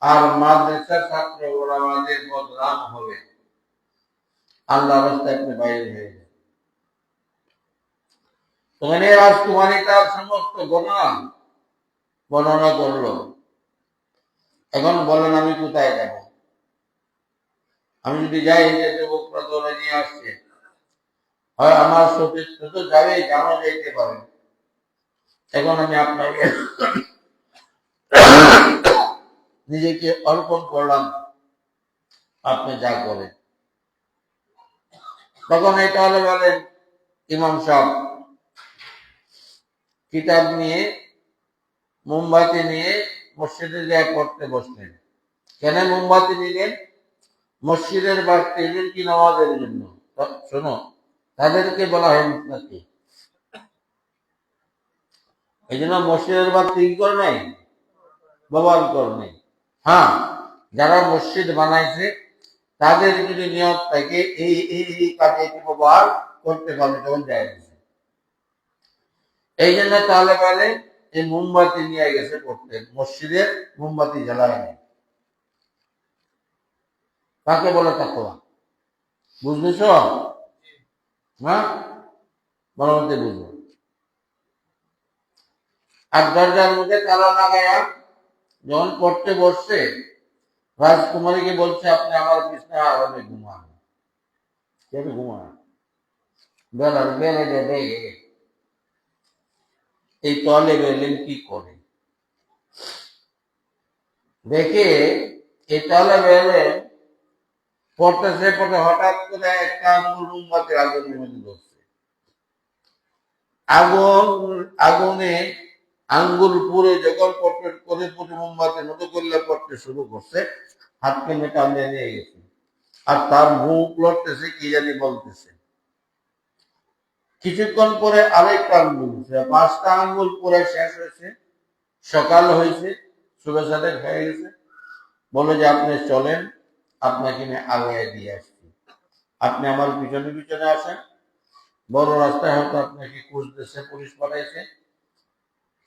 আর মাদ্রাসার ছাত্র ওরা আমাদের বদনাম হবে, আল্লাহ রাস্তায় আপনি বাইরে হয়ে যাবে। ওখানে রাজকুমারী তার সমস্ত বর্ণনা করলো। এখন বলেন আমি কোথায় যাব? আমি যদি যাই, যে যুবকরা ধরে নিয়ে আসছে, হয় আমার সতীর্থ তো যাবে, জানা যাইতে পারে। এখন আমি আপনাকে নিজেকে অর্পণ করলাম, আপনি যা করেন। তখন এটা হলে বলেন ইমাম সাহেব কিতাব নিয়ে মোমবাতি নিয়ে মসজিদে যায় পড়তে বসলেন। কেন মোমবাতি নিলেন? মসজিদের বাড়তে এলেন কি নামাজের জন্য? শোনো, তাদেরকে বলা হয় মুসনাতি। এই জন্য মসজিদের বাড়তে কি করে নাই, ব্যবহার করে নাই। হ্যাঁ, যারা মসজিদ বানাইছে তাদের যদি নিয়ত থাকে এই এই কাজে ব্যবহার করতে পারবে, তখন যায়। এই জন্য তাহলে বলে এই মোমবাতি নিয়ে গেছে পড়তে, মসজিদের মোমবাতি জ্বালায় নেই। তাকে বলে তাকওয়া। বুঝতেছ? হ্যাঁ, ভালো মতো বুঝো। আর দরজার মধ্যে তালা লাগাইয়া যখন পড়তে বসছে, রাজকুমারীকে বলছে আপনি আমার বিছনায় আরামে ঘুমান। কেন ঘুমান? বেলার বেলে দে। এই তলে বেলেন কি করে দেখে, এই তলে বেলে পড়তেছে পড়তে হঠাৎ করে একটা আঙ্গুল মোমবাতির আগুনের মধ্যে ধরছে। আগুনে আঙ্গুল পুড়ে যখন পড়তে করে পড়ে মোমবাতির মতো করলে পড়তে শুরু করছে, হাতকে মেটাল নিয়ে গেছে। আর তার মুখ লড়তেছে, কি জানি বলতেছে। কিছুক্ষণ পরে আরেকটা আঙ্গুল, 5টা আঙ্গুল পরে শেষ হয়েছে, সকাল হয়েছে, শুভে সাথে হয়ে গেছে। বলে যে আপনি চলেন, আপনাকে আমি আগায় দিয়ে আসছি, আপনি আমার পিছনে পিছনে আসেন। বড় রাস্তায় হয়তো আপনাকে খুঁজতেছে, পুলিশ পাঠাইছে,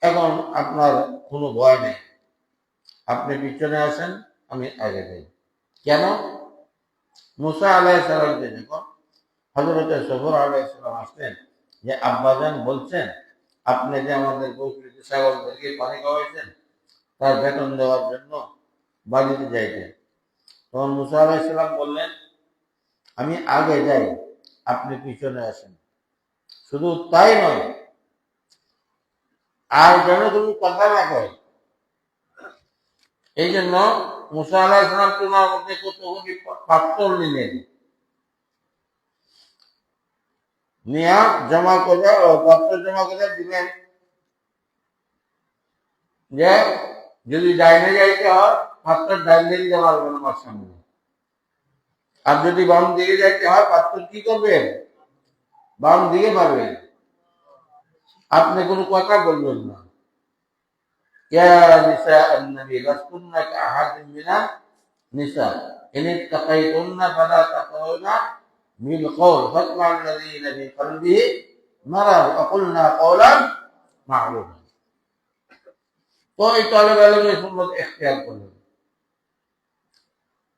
এখন আপনার কোনো ভয় নেই, আপনি পিছনে আসেন, আমি আগে যাই। কেন? মুসা আলাইহিস সালামকে যখন হযরত সফর আলাইহিস সালাম আসলেন, যে আব্বাজান বলছেন আপনি যে আমাদের বকরি ছাগলদেরকে পানি খাওয়াইছেন, তার বেতন দেওয়ার জন্য বাড়িতে যাইতেন। তখন মুসা আলাইহিস সালাম বললেন আমি আগে যাই, আপনি পিছনে আসেন। শুধু তাই নয়, আর যেন তুমি কথা না কয়, এই জন্য মুসা আলাইহিস সালাম তোমার মধ্যে কতগুলি পাথর নিলেন, নিয়ে জমা করে পাথর জমা করে দিলেন যে যদি ডাইনে যাইতে হয় পাত্রের ডাইন দিকে যাওয়া পারবে না আমার সামনে, আর যদি বাম দিকে যাইতে হয় পাত্র কি করবেন, বাম দিকে পারবেন। আপনি কোনো কথা বলবেন না। ইয়া নিসা আন-নবী লাস্তুন্না কাআহাদিন মিনান নিসা ইন ইত্তাকাইতুন্না ফালা তাকুনা বিল কওল ফাতমা আল্লাযীনা ফি কলবিহি মারাদ ওয়া কুলনা কওলান মা'রুফা। তো এই তালেব ইলমের সুন্নাত ইখতিয়ার করলেন,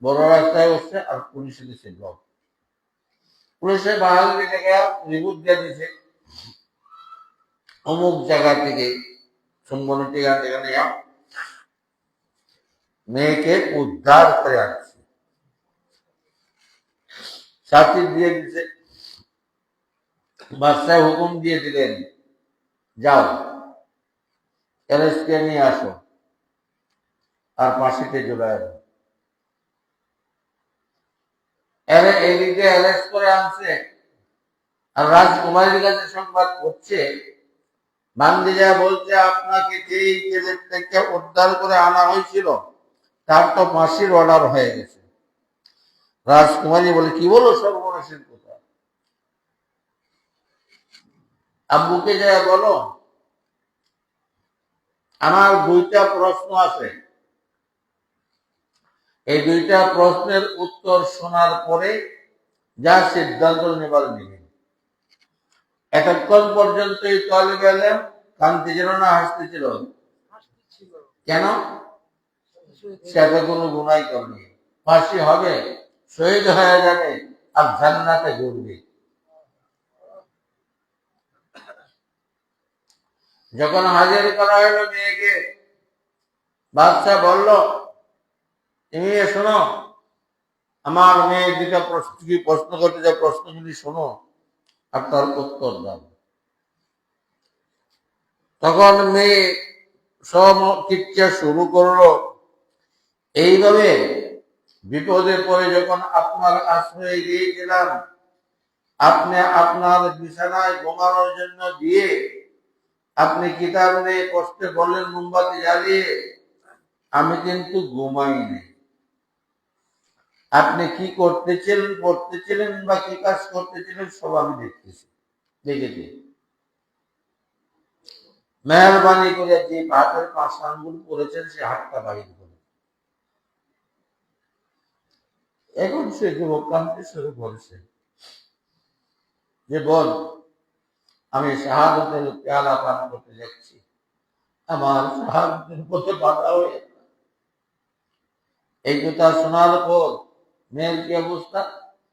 বড় রাস্তায় উঠছে আর পুলিশে দিচ্ছে ব্লক। পুলিশে বাহাদুরি থেকে রিপোর্ট দিয়ে দিছে অমুক জায়গা থেকে সম্মানের ঠিকানা থেকে নিয়ে মেয়েকে উদ্ধার করে আনছে, সাথী দিয়ে দিছে। বাদশাহ হুকুম দিয়ে দিলেন, যাও অ্যারেস্টকে নিয়ে আসো আর ফাঁসিতে ঝুলায়। এইদিকে অ্যারেস্ট করে আনছে আর রাজকুমারীর কাছে সংবাদ করছে, বান্দিজা বলছে আপনাকে যেই জেলের থেকে উদ্ধার করে আনা হয়েছিল তার তো ফাঁসির অর্ডার হয়ে গেছে। রাজকুমারী বলে, কি বলো সর্বনাশের কথা, আব্বুকে যা বলো আমার দুইটা প্রশ্ন আছে, এই দুইটা প্রশ্নের উত্তর শোনার পরে যা সিদ্ধান্ত নেবার নেবেন। এতক্ষণ পর্যন্ত এই তালেব ইলম কাঁদতেছিল না হাসতেছিল? কেন? সে তো কোনো গুনাহ করেনি, ফাঁসি হবে, শহীদ হয়ে যাবে আর জান্নাতে ঘুরবে। যখন হাজির করা হলো মেয়েকে, বাদশাহ বলল, তুমি শোনো, আমার মেয়ে দুটা প্রশ্ন করতে যা প্রশ্নগুলি শোনো আর তার উত্তর দাও। তখন মেয়ে সব চিৎকার শুরু করলো, এইভাবে বিপদে পড়ে যখন আপনার আশ্রয়ে গিয়েছিলাম, আপনি আপনার বিছানায় ঘুমানোর জন্য দিয়ে আপনি কিতাব নিয়ে কষ্টে বললেন মোমবাতি জ্বালিয়ে, আমি কিন্তু ঘুমাইনি। আপনি কি করতেছিলেন, পড়তেছিলেন বা কি কাজ করতেছিলেন সব আমি দেখেছি। মেহরবানি করে যে হাতের 5 আঙ্গুল করেছেন সে হাতটা বাহির করে। এখন সে যুবক কাঁদতে শুরু করেছে যে, বল আমি শাহাদাতের পেয়ালা পান করতে যাচ্ছি, আমার শাহাদাতের পথে বাধা হয়ে। এই কথা শোনার পর মেয়ের কি অবস্থা,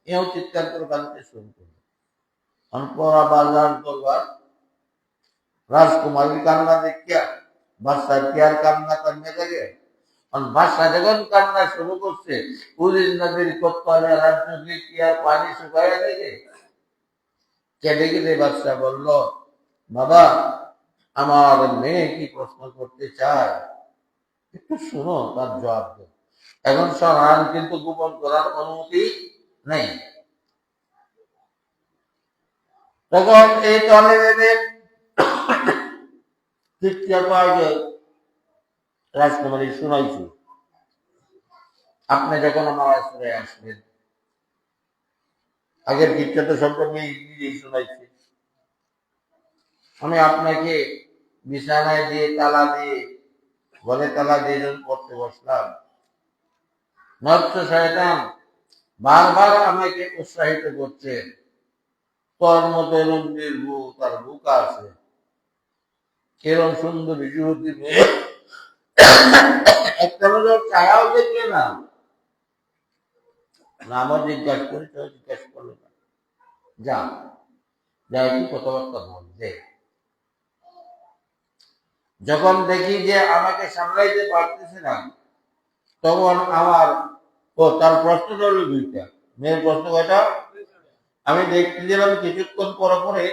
এও চিৎকার করে কাঁদতে শুরু করলো। পরা বাজার দরবার রাজকুমারীর কান্না দেখিয়া বাদশার কি আর কান্না কান্না লাগে? বাদশা যখন কান্না শুরু করছে, পুলিশ নদীর কোতপালে রাজনগরী কি আর পানি শুকাইয়া থাকে? কেঁদে কেঁদে বাদশা বলল, বাবা আমার মেয়ে কি প্রশ্ন করতে চায়, একটু শুনো তার জবাব দেব। এখন সরান কিন্তু গোপন করার অনুমতি নেই। তখন এই তলে বেঁধে রাজকুমারী শুনাইছি, আপনি যখন আমার আশ্রয়ে আসলেন, আগের গীতটা সম্পর্কে নিজেই শুনাইছি। আমি আপনাকে বিছানায় দিয়ে তালা দিয়ে ঘরে তালা দিয়ে যখন পড়তে বসলাম, নষ্ট শয়তান বারবার আমাকে উৎসাহিত করছে, তোর মতো এরম নির্ভূত তার বুকা আছে, এরম সুন্দর যুবতী মেয়ে একটা ছায়াও দেখলে না। আমার জিজ্ঞাসা করে জিজ্ঞাসা করলো না, যা যা একটু কথাবার্তা বল দে। যখন দেখি যে আমাকে সামলাইতে পারতেছে না, তখন আমার তার প্রশ্ন হলো দুইটা। মেয়ের প্রশ্ন কয়টা? আমি দেখছিলাম কিছুক্ষণ পরে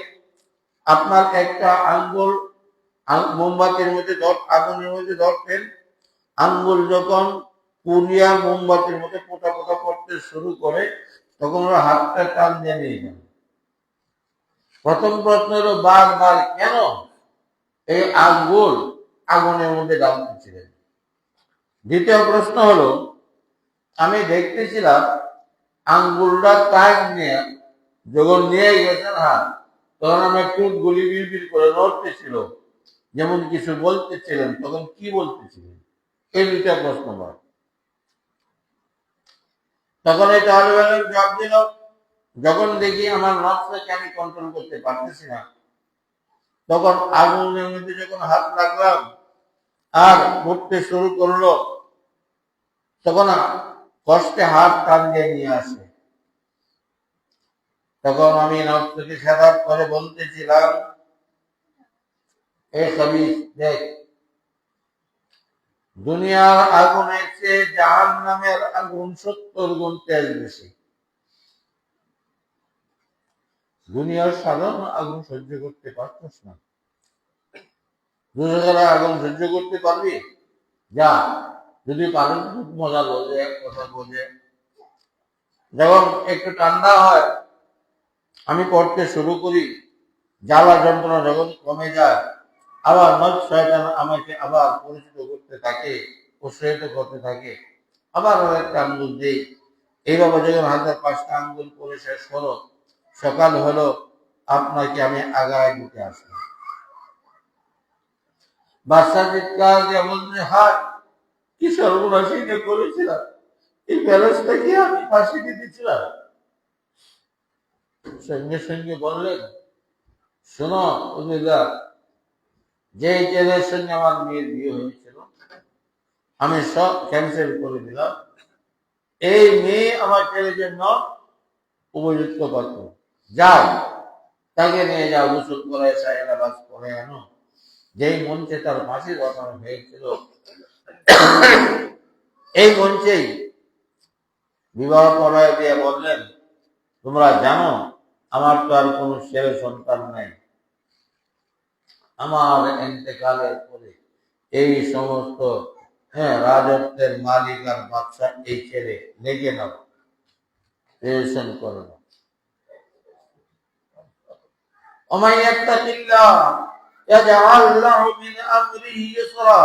আপনার একটা আঙ্গুল মোমবাতির মধ্যে আগুনের মধ্যে ধরতেন, আঙ্গুল যখন পুরিয়া মোমবাতির মধ্যে পোটা পোটা পড়তে শুরু করে তখন ওরা হাতটা টান দিয়ে নিয়ে যান। প্রথম প্রশ্ন হলো বারবার কেন এই আঙ্গুল আগুনের মধ্যে ডালতেছিলেন। দ্বিতীয় প্রশ্ন হলো, আমি দেখতেছিলাম আঙ্গুলটা টাইম নিয়ে যখন নিয়ে গেছেন হাত, তখন আমার চুট গুলি বিড়বিড় করে নড়তেছিল, যেমন কিছু বলতেছিলেন। তখন কি বলতেছিলেন? এই দুইটা প্রশ্ন বল। তখন এই তাহলে জবাব দিল, যখন দেখি আমার নফসকে আমি কন্ট্রোল করতে পারতেছি না, তখন আগুনের মধ্যে যখন হাত লাগলাম আর ঘুরতে শুরু করলো, তখন কষ্টে হাত টান দিয়ে নিয়ে আসে। তখন আমি নফসকে খেতাব করে বলতেছিলাম, এ খবিস, দেখ, দুনিয়ার আগুনের চেয়ে জাহান্নামের আগুন 70 গুণ তেজ বেশি। দুনিয়ার সাধারণ আগুন সহ্য করতে পারছিস না, দুনিয়ার আগুন সহ্য করতে পারবি? যা, যদি পারেন খুব মজা বোঝে, এক কথা বোঝে। যখন একটু ঠান্ডা হয়, আমি পড়তে শুরু করি, জ্বালা যন্ত্রণা যখন কমে যায়, আবার নয় শয়তান আমাকে আবার পরিচিত করতে থাকে, উৎসাহিত করতে থাকে, আবার একটা আঙ্গুল দিই। এইভাবে যখন হাজার 5টা আঙ্গুল করে শেষ হলো, সকাল হলো, আপনাকে আমি আগায় দিতে আসলাম। বাচ্চা চিৎকার দিয়ে বলছে, হায় কি সর্বনাশী করেছিলাম, এই ব্যালেন্সটা কি আমি ফাঁসি দিতেছিলাম। সঙ্গে সঙ্গে বললেন, শোনো উমিদা, যে ছেলের সঙ্গে আমার মেয়ের বিয়ে হয়েছিল, আমি সব ক্যান্সেল করে দিলাম। এই মেয়ে আমার ছেলের জন্য উপযুক্ত পাত্র। যাও, তাকে নিয়ে যাও, গোসল করে সাহেবাজ করে আনো। যেই মঞ্চে তার ফাঁসি বসানো হয়েছিল, এই মঞ্চেই বিবাহ পড়ায় দিয়ে বললেন, তোমরা জানো আমার তো আর কোনো ছেলে সন্তান নাই, আমার এতেকালের পরে এই সমস্ত রাজত্বের মালিক আর বাদশা এই ছেলে লেগে নাও, রেজিস্ট্রেশন করে নাও। ومن يتق الله يجعل له من امره يسرا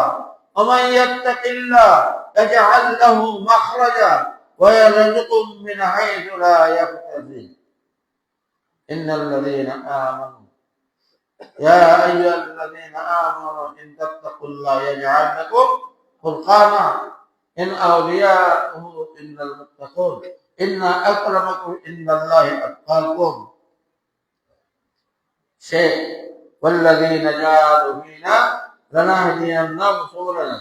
ومن يتق الله يجعل له مخرجا ويرزقه من حيث لا يحتسب ان الذين امنوا يا ايها الذين امنوا ان تتقوا الله يجعل لكم فرقانا ان اولياءه الا المتقون ان اكرمكم عند الله اتقاكم شيء والذين جاهدوا فينا لنهدينهم سبلنا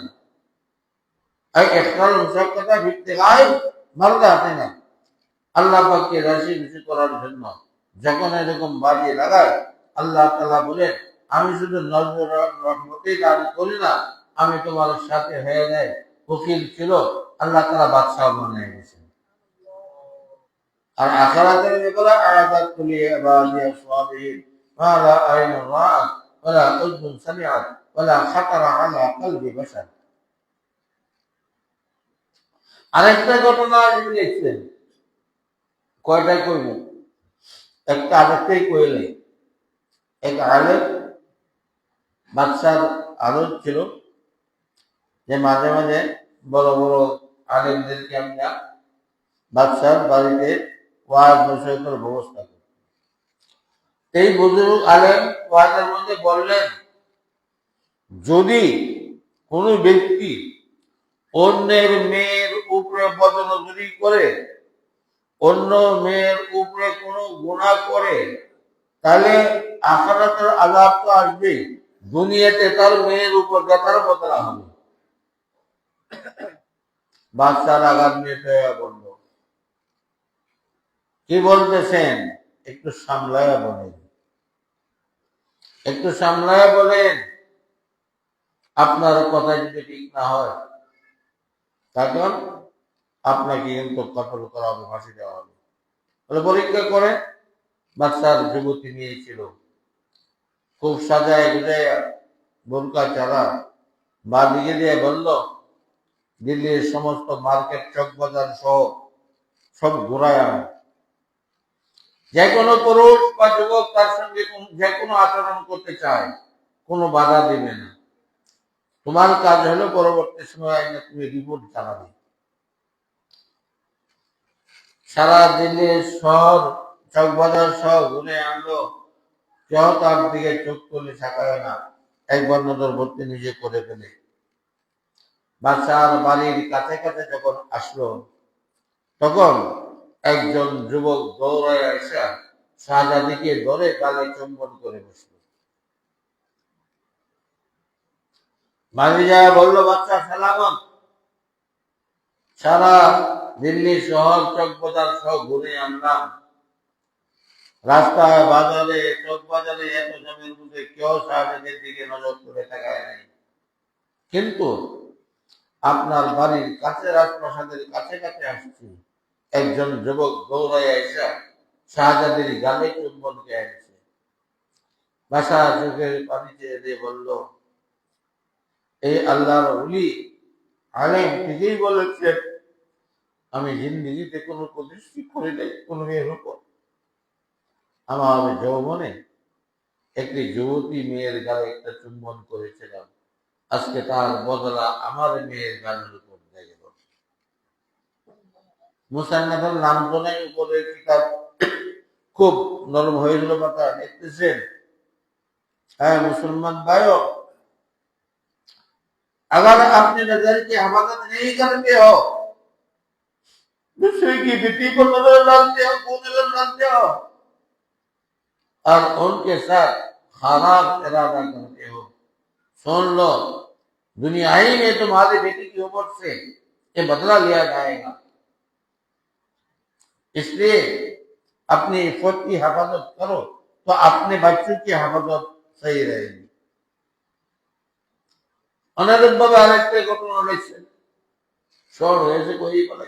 اي اختار المشقة في ابتغاء مرضاتنا। আল্লাহ পাককে রাজি খুশি করার জন্য যখন এরকম বাড়িয়ে লাগায়, আল্লাহ তাআলা বলেন, আমি শুধু নজর রহমতেই দান করি না, আমি তোমার সাথে হয়ে যায়। ওকিল ছিল, আল্লাহ তাআলা বাদশাহ বানিয়ে গেছেন। আর আখিরাতের ব্যাপারে আয়াত কুলি ইবাদিয়াস সালিহিন মা লা আইনুন রাআত ওয়া লা উযুন সামিআত ওয়া লা খাতারা আলা কলবি বাশার। আরেকটা ঘটনা আপনি লিখছেন, কয়টা কইব, একটা আরেকটাই কইলে। এক আলেম, বাদশার আদত ছিল যে মাঝে মাঝে বড় বড় আলেমদেরকে আমরা বাদশার বাড়িতে ওয়াজ নসিহতের ব্যবস্থা করি। এই বুজুর্গ আলেম ওয়াজের মধ্যে বললেন, যদি কোনো ব্যক্তি অন্যের মেয়ের উপরে বদনজরি করে, অন্য মেয়ের উপরে কোনো গুনাহ করে, তাহলে আখিরাতের আযাব তো আসবে, দুনিয়াতে তার মেয়ের উপর বেতার বদলা হবে। বাচ্চার আঘাত নিয়ে বলল, কি বলতেছেন, একটু সামলায়া বলেন, একটু সামলায়া বলেন। আপনার কথা যদি ঠিক না হয়, তখন আপনাকে কিন্তু কতল করা হবে, ফাঁসি দেওয়া হবে। বলে পরীক্ষা করে বাচ্চার যুবতী নিয়েছিল, খুব সাজায় গুজায় বোরকা চালা বা দিকে দিয়ে বলল, দিল্লির সমস্ত মার্কেট চক বাজার সহ সব ঘুরায় আনো। যে কোনো পুরুষ বা যুবক তার সঙ্গে যে কোনো আচরণ করতে চায়, কোনো বাধা দিবে না। তোমার কাজ হলো পরবর্তী সময় তুমি রিপোর্ট জানাবে। সারা দিনে শহর চকবাজার সহ ঘুরে আনলো, কেউ তার দিকে চোখ তুলে তাকায় না, একবার নজর ভর্তি নিজে করে ফেলে। বাচ্চার বাড়ির কাছে কাছে যখন আসলো, তখন একজন যুবক দৌড়ায় আসা শাহজাদিকে ধরে গালে চুম্বন করে বসল। বাড়ি যায় বললো, বাচ্চা সালামত, সারা দিল্লি শহর চকবাজার সহ ঘুরে আনলাম, রাস্তায় বাজারে চক বাজারে এত জমির মধ্যে কেউ শাহজাদের দিকে নজর করে তাকায় নাই, কিন্তু আপনার বাড়ির কাছে রাজপ্রাসাদের কাছে কাছে আসছি, একজন যুবক দৌড়ায় এসে শাহজাদের গালে চুম্বন খেয়েছে। বাসা চোখের পানি চেয়ে দিয়ে বলল, এই আল্লাহর ওলি আলেম ঠিকই বলেছেন, আমি জিন্দিগিতে কোনো প্রতিষ্ঠি করি নাই কোনো মেয়ের উপর। আমার যৌবনে একটি যুবতী মেয়ের গালে একটা চুম্বন করেছিলাম, আজকে তার বদলা আমার মেয়ের গালের উপর দিয়ে গেল। মুসান্নাফের নাম জনের উপরে কিতাব খুব নরম হয়ে গেল, পাতা দেখতেছেন। হ্যাঁ মুসলমান भाइयों, अगर अपने नजर की हिफाजत नहीं करते हो, दूसरे की बेटी पर नजर डालते हो, को नजर डालते हो और उनके साथ खराब इरादा करते हो, सुन लो, दुनिया ही में तुम्हारी बेटी की ऊपर से ये बदला लिया जाएगा। इसलिए अपनी इफ़्फ़त की हिफाजत करो तो अपने बच्चों की हिफाजत सही रहेगी। অনুরূপভাবে আরেকটা ঘটনা রয়েছে, শহর হয়েছে কই বলে,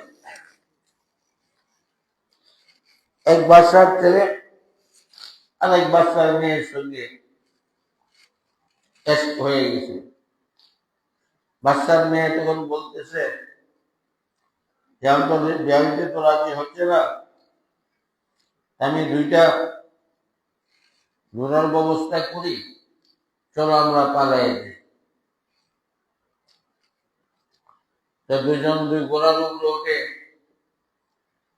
এক বাচ্চার ছেলে আর এক বাচ্চার মেয়ের সঙ্গে হয়ে গেছে। বাচ্চার মেয়ে তখন বলতেছে যে আমি তো বিয়ে তো রাজি হচ্ছে না, আমি দুইটা ঘোড়ার ব্যবস্থা করি, চলো আমরা পালাই যাই। দুজন দুই ঘোড়ার উপরে উঠে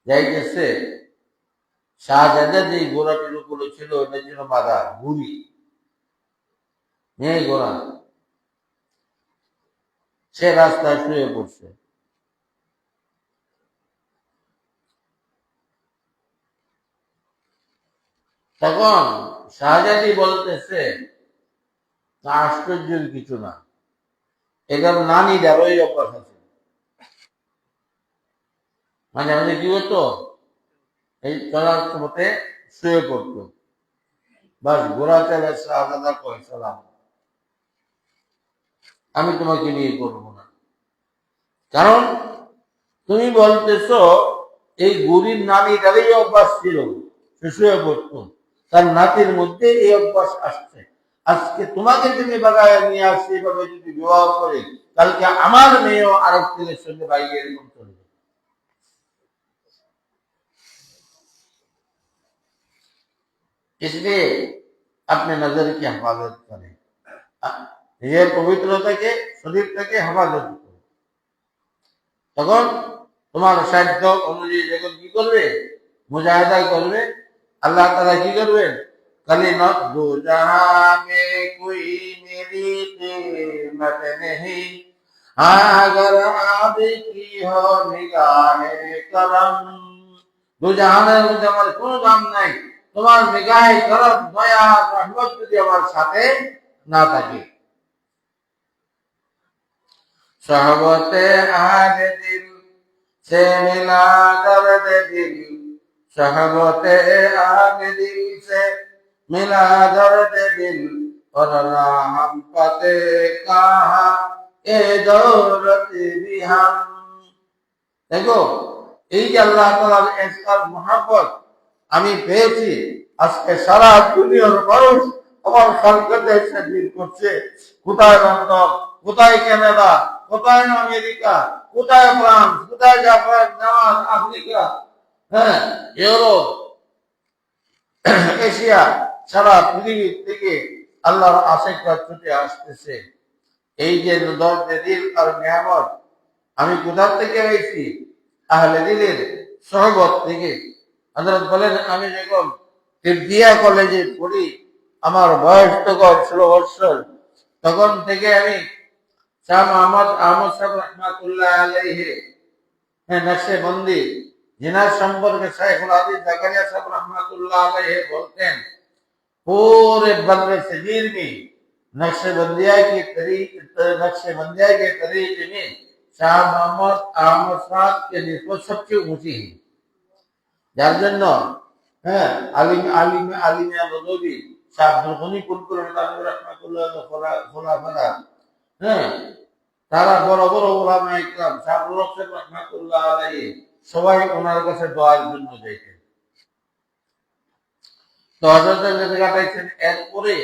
যাইতেছে। শাহজাদা যে ঘোড়াটির উপরে ছিল ওটা ছিল বাধা ঘুড়ি, মেয়ে ঘোড়া, সে রাস্তায় শুয়ে পড়ছে। তখন শাহজাদি বলতেছে, আশ্চর্যের কিছু না, এদের নানি যারই অভ্যাস আছে। মানে আমাদের কি হতো, এই চলার মতে শুয়ে পড়তো, বাস ঘোড়া চালে শাহজাদা কয় সালাম, আমি তোমাকে নিয়ে করবো না, কারণ তুমি বলতেছ এই গুরির নানি যারই অভ্যাস ছিল সে শুয়ে পড়তো, তার নাতির মধ্যে এই অভ্যাস আসছে, আজকে তোমাকে তুমি বাগায় নিয়ে আসছে, এভাবে যদি বিবাহ করে কালকে আমার মেয়েও আরেক ছেলের সঙ্গে বাইরে এরকম চলবে। इसलिए अपने नजर की हिफाजत करें, নিজের পবিত্রতাকে শরীর থেকে হেফাজত করো, তখন তোমার সাধ্য অনুযায়ী যখন কি করবে, মুজাহিদা করবে, আল্লাহ তাআলা কি করবেন, কালিমাত দো জাহাঁ মে কোই মেরি कीमत नहीं, अगर आपकी हो निगाहे करम, দু জাহানের মধ্যে আমার কোনো দাম নাই, তোমার নিগাহে করম দয়া রহমত যদি আমার সাথে না থাকে। শহবতে আহলে দিল से मिला दर्द दिल, शहबते आगे दिल से मिला दर्द दिल, और हम पते कहा ए दौलत भी हम। देखो এই যে আল্লাহ তাআলার ইসকার মোহাব্বত আমি পেয়েছি, আজকে সারা দুনিয়ার মানুষ আমার সরকারকে সাহায্য করছে, কোথায় লন্ডন, কোথায় কানাডা, কোথায় আমেরিকা, কোথায় ফ্রান্স, কোথায় জাপান, জাপান, আফ্রিকা, হ্যাঁ ইউরোপ, এশিয়া, সারা পৃথিবী থেকে আল্লাহর আশিকরা ছুটে আসতেছে এই যে দরজে দিল আর নিয়ামত আমি কোথা থেকে হয়েছি? আহলে দিলের সহবত থেকে। হযরত বলেন আমি যখন তিরবিয়া কলেজে পড়ি, আমার বয়স তখন 16 বছর, তখন থেকে আমি শাহ মোহাম্মদ আহমদ সাহেব রহমাতুল্লাহ আলাইহি নকশবন্দি, जिनार সম্পর্কে শাইখুল হাদিস জাকারিয়া সাহেব রহমাতুল্লাহ আলাইহি বলতেন, पूरे बद्र सगीर में नक्शबंदिया के तरीके में शाह मोहम्मद अहमद साहब की निस्बत सबसे ऊंची है। যার জন্য হ্যাঁ আলিমিয়া নদী শাহ আব্দুল গনি কুলপুর রহমাতুল্লাহ খোলাফারা, হ্যাঁ, তারা বড় বড় ওলামা ইকরাম শাহ আব্দুল রহমান রহমাতুল্লাহ আলাইহি সবাই ওনার কাছে দোয়ার জন্য যাইতেন। তো হযরতের কাছে কাটাইছেন। এরপরে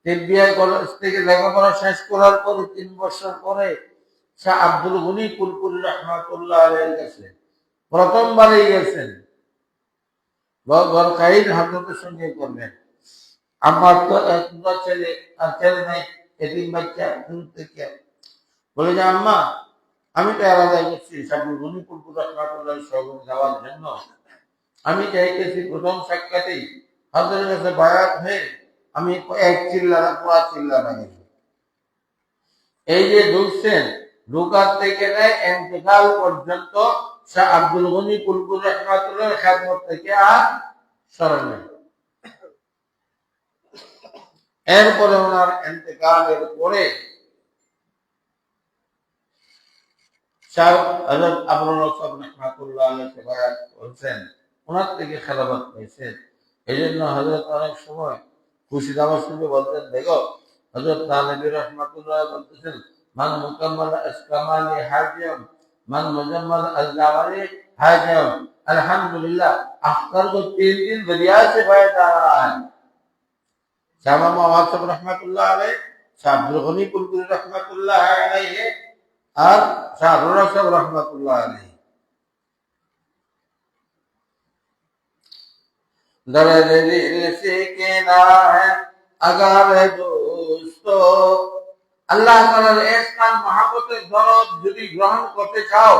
তিরবিয়া কলেজ থেকে লেখাপড়া শেষ করার পরে 3 বছর পরে শাহ আব্দুল গনি কুলপুরি রহমাতুল্লাহ আলাইহির কাছে প্রথমবারই গেছেন। কাহিন হযরতের সঙ্গে করবেন, আমার তো একটা ছেলে আর ছেলে নাই, এতিম বাচ্চা, থেকে বলে যে আম্মা আমি তো আলাদা করছি শাহ আব্দুল গনি কুলপুরি রহমাতুল্লাহ সঙ্গে যাওয়ার জন্য। আমি চাইতেছি প্রথম সাক্ষাতেই হযরতের কাছে বায়াত হয়ে আমি এক চিল্লারা পুরা চিল্লারা গেল। এই যে ঢুকছেন, ঢুকার থেকে নেয় ইন্তেকাল পর্যন্ত শাহ আব্দুল গনি কুলপুরি রহমাতুল্লাহ খেদমত থেকে আর সরেন নাই। এরপরে ওনার ইন্তেকালের পরে শাহ হযরত আবুল রসব রহমাতুল্লাহ আলাইহি বায়াত করেছেন, ওনার থেকে খেলাফত পেয়েছেন। এই জন্য হযরত অনেক সময় খুশি দাওয়াত শুনে বলতেন, দেখো হযরত তানবী রহমাতুল্লাহ বলতেছেন, মান মুকাম্মাল আসকামালি হাজিম মান মুজাম্মাল আল-জাওয়ারি হাজিম, আলহামদুলিল্লাহ अख्तर को 3 दिन दरिया से बह जा रहा है। शाह मोहम्मद रहमतुल्लाह अलैह, शाह अब्दुल गनी कुलपुरी रहमतुल्लाह अलैह और शाह रसूल रहमतुल्लाह अलैह। दर्द दिल से कहना है अगर दोस्तों, আল্লাহ তাআলার ইহসান মহব্বতের দরদ যদি গ্রহণ করতে চাও,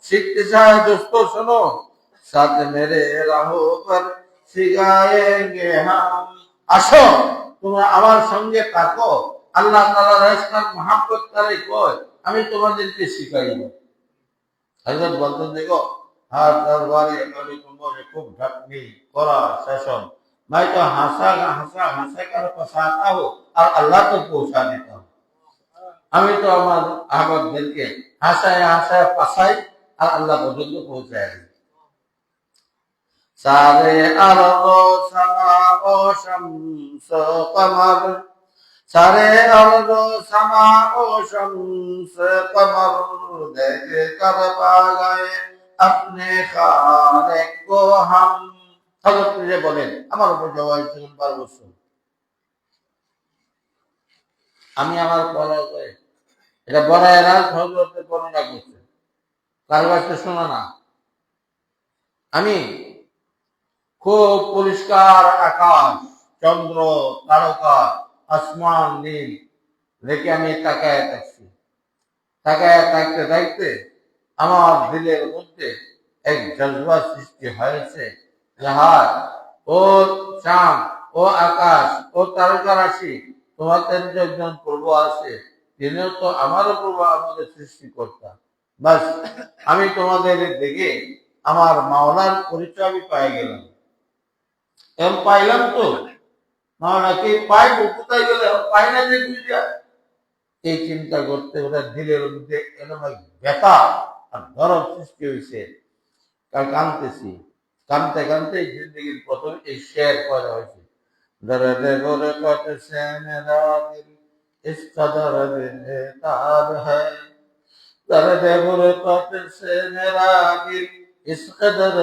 শিখতে চাও দোস্ত, শোনো, সাথ মেরে রাহো পর সিগায়েঙ্গে হাম, আসো তোমরা আমার সঙ্গে থাকো, আল্লাহ তাআলার ইহসান মহব্বত করে কই আমি তোমাদেরকে শিখাইব। হযরত বলতেন, দেখো হাত দরবারে আমি তোমাকে খুব ঢাকনি করা শাসন, मैं तो हंसा हंसा कर फंसाता हूँ और अल्लाह को पहुंचा देता हूँ। আমি তো আমার আহমদদেরকে হাসায় হাসায় পাসাই আর আল্লাহ পর্যন্ত পৌঁছায় দিই। সারে আরদ সামা ও শামস কমর, সারে আরদ সামা ও শামস কমর দেখে কর পা গয়ে अपने खाने को हम। হযরত যে বলেন, আমার উপর জবাই ছিল 12 বছর, আমি আমার পড়া করে এটা বড় এরাজ হযরতের বর্ণনা করছে, কার কাছে শোনা না। আমি খুব পরিষ্কার আকাশ, চন্দ্র, তারকা, আসমান, নীল দেখে আমি তাকায় থাকছি। তাকায় থাকতে থাকতে আমার দিলের মধ্যে এক জজবা সৃষ্টি হয়েছে, যাহার ও চাঁদ, ও আকাশ, ও তারকা রাশি, তোমাদের যে একজন প্রভু আছে, তিনিও তো আমারও প্রভু, আমাদের সৃষ্টিকর্তা। বাস আমি তোমাদের দেখে আমার মাওলার পরিচয় আমি পাই গেলাম। এম পাইলাম তো মাওলাকে পাইব, কোথায় গেলে পাই না যে বুঝা। এই চিন্তা করতে ওরা দিলের মধ্যে এরকম ব্যথা আর দরদ সৃষ্টি হয়েছে। কাঁদতেছি, কাঁদতে কাঁদতে জিন্দগির প্রথম এই শের করা হয়েছে, দরদে গোরে কটছে মেরা দিল ইস কদর বেতাব হ্যায়, দরদে গোরে কটছে মেরা দিল ইস কদর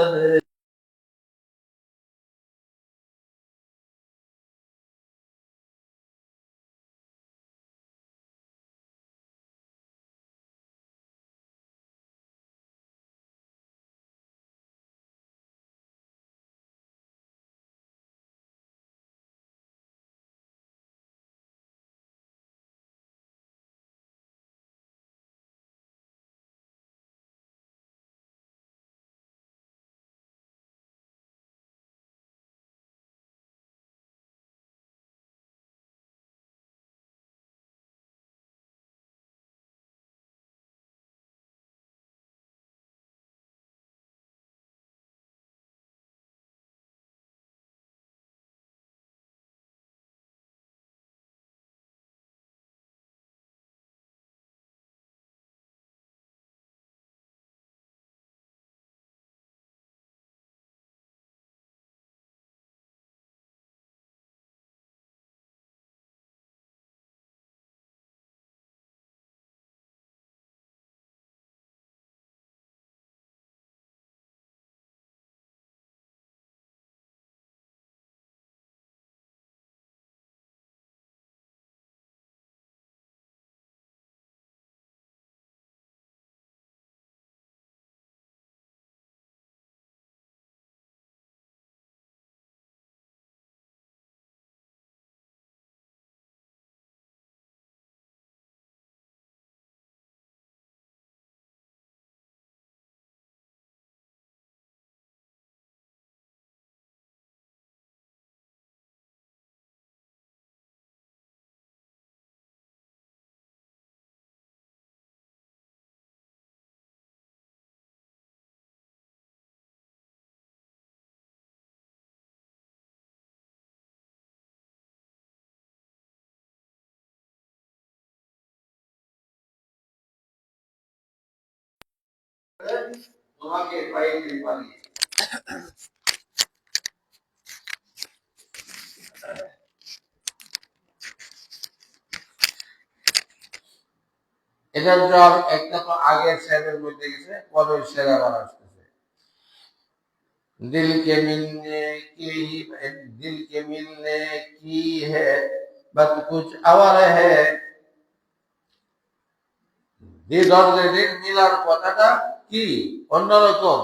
তোমাকে পাইতে পারি। এটার জবাব একটা তো আগের শেরের মধ্যে গেছে, পরের শের আবার আসতেছে। दिल के मिलने की दिल के मिलने की है बात कुछ और है। হৃদয়ের মিলার কথাটা কি অন্যরকম।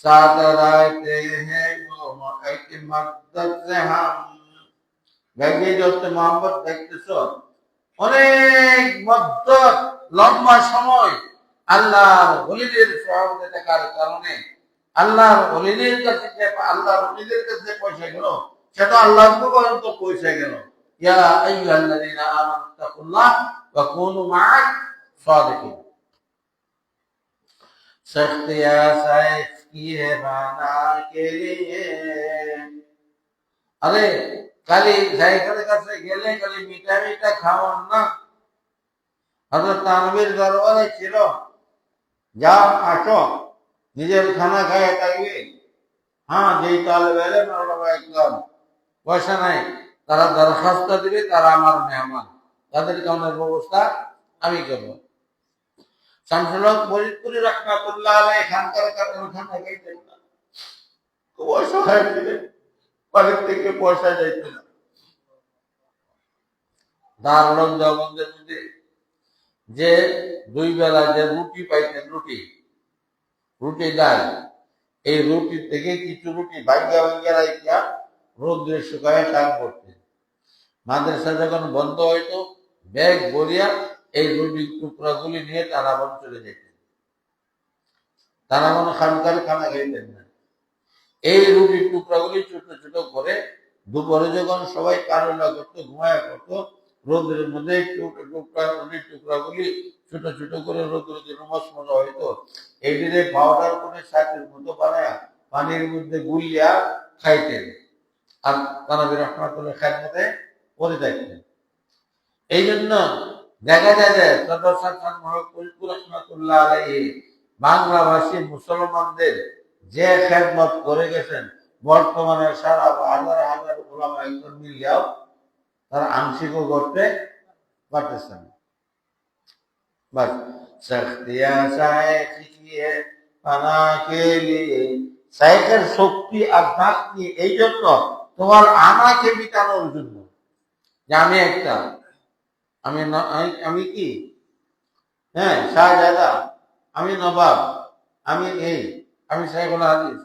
साथ रहते हैं वो एक मकसद से हम ব্যাগে যত মোহাম্মদ দেখতেছ অনেক মদ্দত লম্বা সময় আল্লাহর ওলিদের সহবতে থাকার কারণে আল্লাহর ওলিদের কাছে যে আল্লাহর ওলিদের কাছে পৌঁছে গেল সেটা আল্লাহ পর্যন্ত পৌঁছে গেল। ইয়া আইয়ুহাল্লাযীনা আমানু তাকুল্লাহ ওয়া কুনু মা'আস সাদিকিন। সখিয়া সাইফ কি হে বানা কে লিয়ে। আরে খালি সাইকেলের কাছে গেলে খালি মিঠা মিঠা খাওয়ান না। হযরত তানবীর দরবারে ছিল, যাও আসো নিজের খানা খায় থাকবে। হ্যাঁ, যেই তালেব এলেম ওরা একদম পয়সা নাই, তারা দরখাস্ত দিবে, তারা আমার মেহমান, তাদের খাওয়ানোর ব্যবস্থা আমি করবো। শামসুল হক ফরিদপুরি রাহমাতুল্লাহ আলাইহি এখানকার খানা খাইতেন না, খুব অসহায় ছিলেন, বাড়ির থেকে পয়সা যাইত না। দারুল দেওবন্দের মধ্যে যে দুই বেলা যে রুটি পাইতেন, রুটি ডাল, এই রুটি থেকে কিছু রুটি ভাঙ্গা ভাঙ্গা রাখিয়া রোদ্রে শুকায় টান করতেন। মাদ্রাসা যখন বন্ধ হইতো ব্যাগ ভরিয়া এই রুটির টুকরাগুলি নিয়ে তারাবন চলে যেতেন। তারাবন খানকার খানা খাইতেন না। এই রুটির টুকরাগুলি ছোট ছোট করে দুপুরে যখন সবাই কারণা করতো, ঘুমায়া করতো, রোদ্রের মধ্যে রুটির টুকরাগুলি ছোট ছোট করে রোদ্রে মজা হইতো। এইটিতে পাউডার করে শাকের মতো বানায়া পানির মধ্যে গুলিয়া খাইতেন আর তানবী রাহমাতুল্লাহ খেদমতে করে থাকতেন। এই জন্য দেখা যায় যে ফরিদপুর রাহমাতুল্লাহ আলাইহি বাংলাভাষী মুসলমানদের যে খেদমত করে গেছেন, বর্তমানে সারা হাজার হাজার উলামা একজন মিলিয়াও তারা আংশিকও করতে পারতেছেন। বাস সখিয়া শাইখ কি হে পানা কে লিয়ে, শাইখের শক্তি আর শক্তি এই জন্য তোমার আমাকে মিটানোর জন্য, যে আমি একটা আমি কি, হ্যাঁ শাহজাদা, আমি নবাব, আমি এই, আমি শাইখুল হাদিস।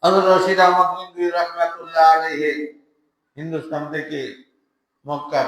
হযরত রশিদ আহমদ গঙ্গুহি রাহমাতুল্লাহ আলাইহি হিন্দুস্তান থেকে মক্কা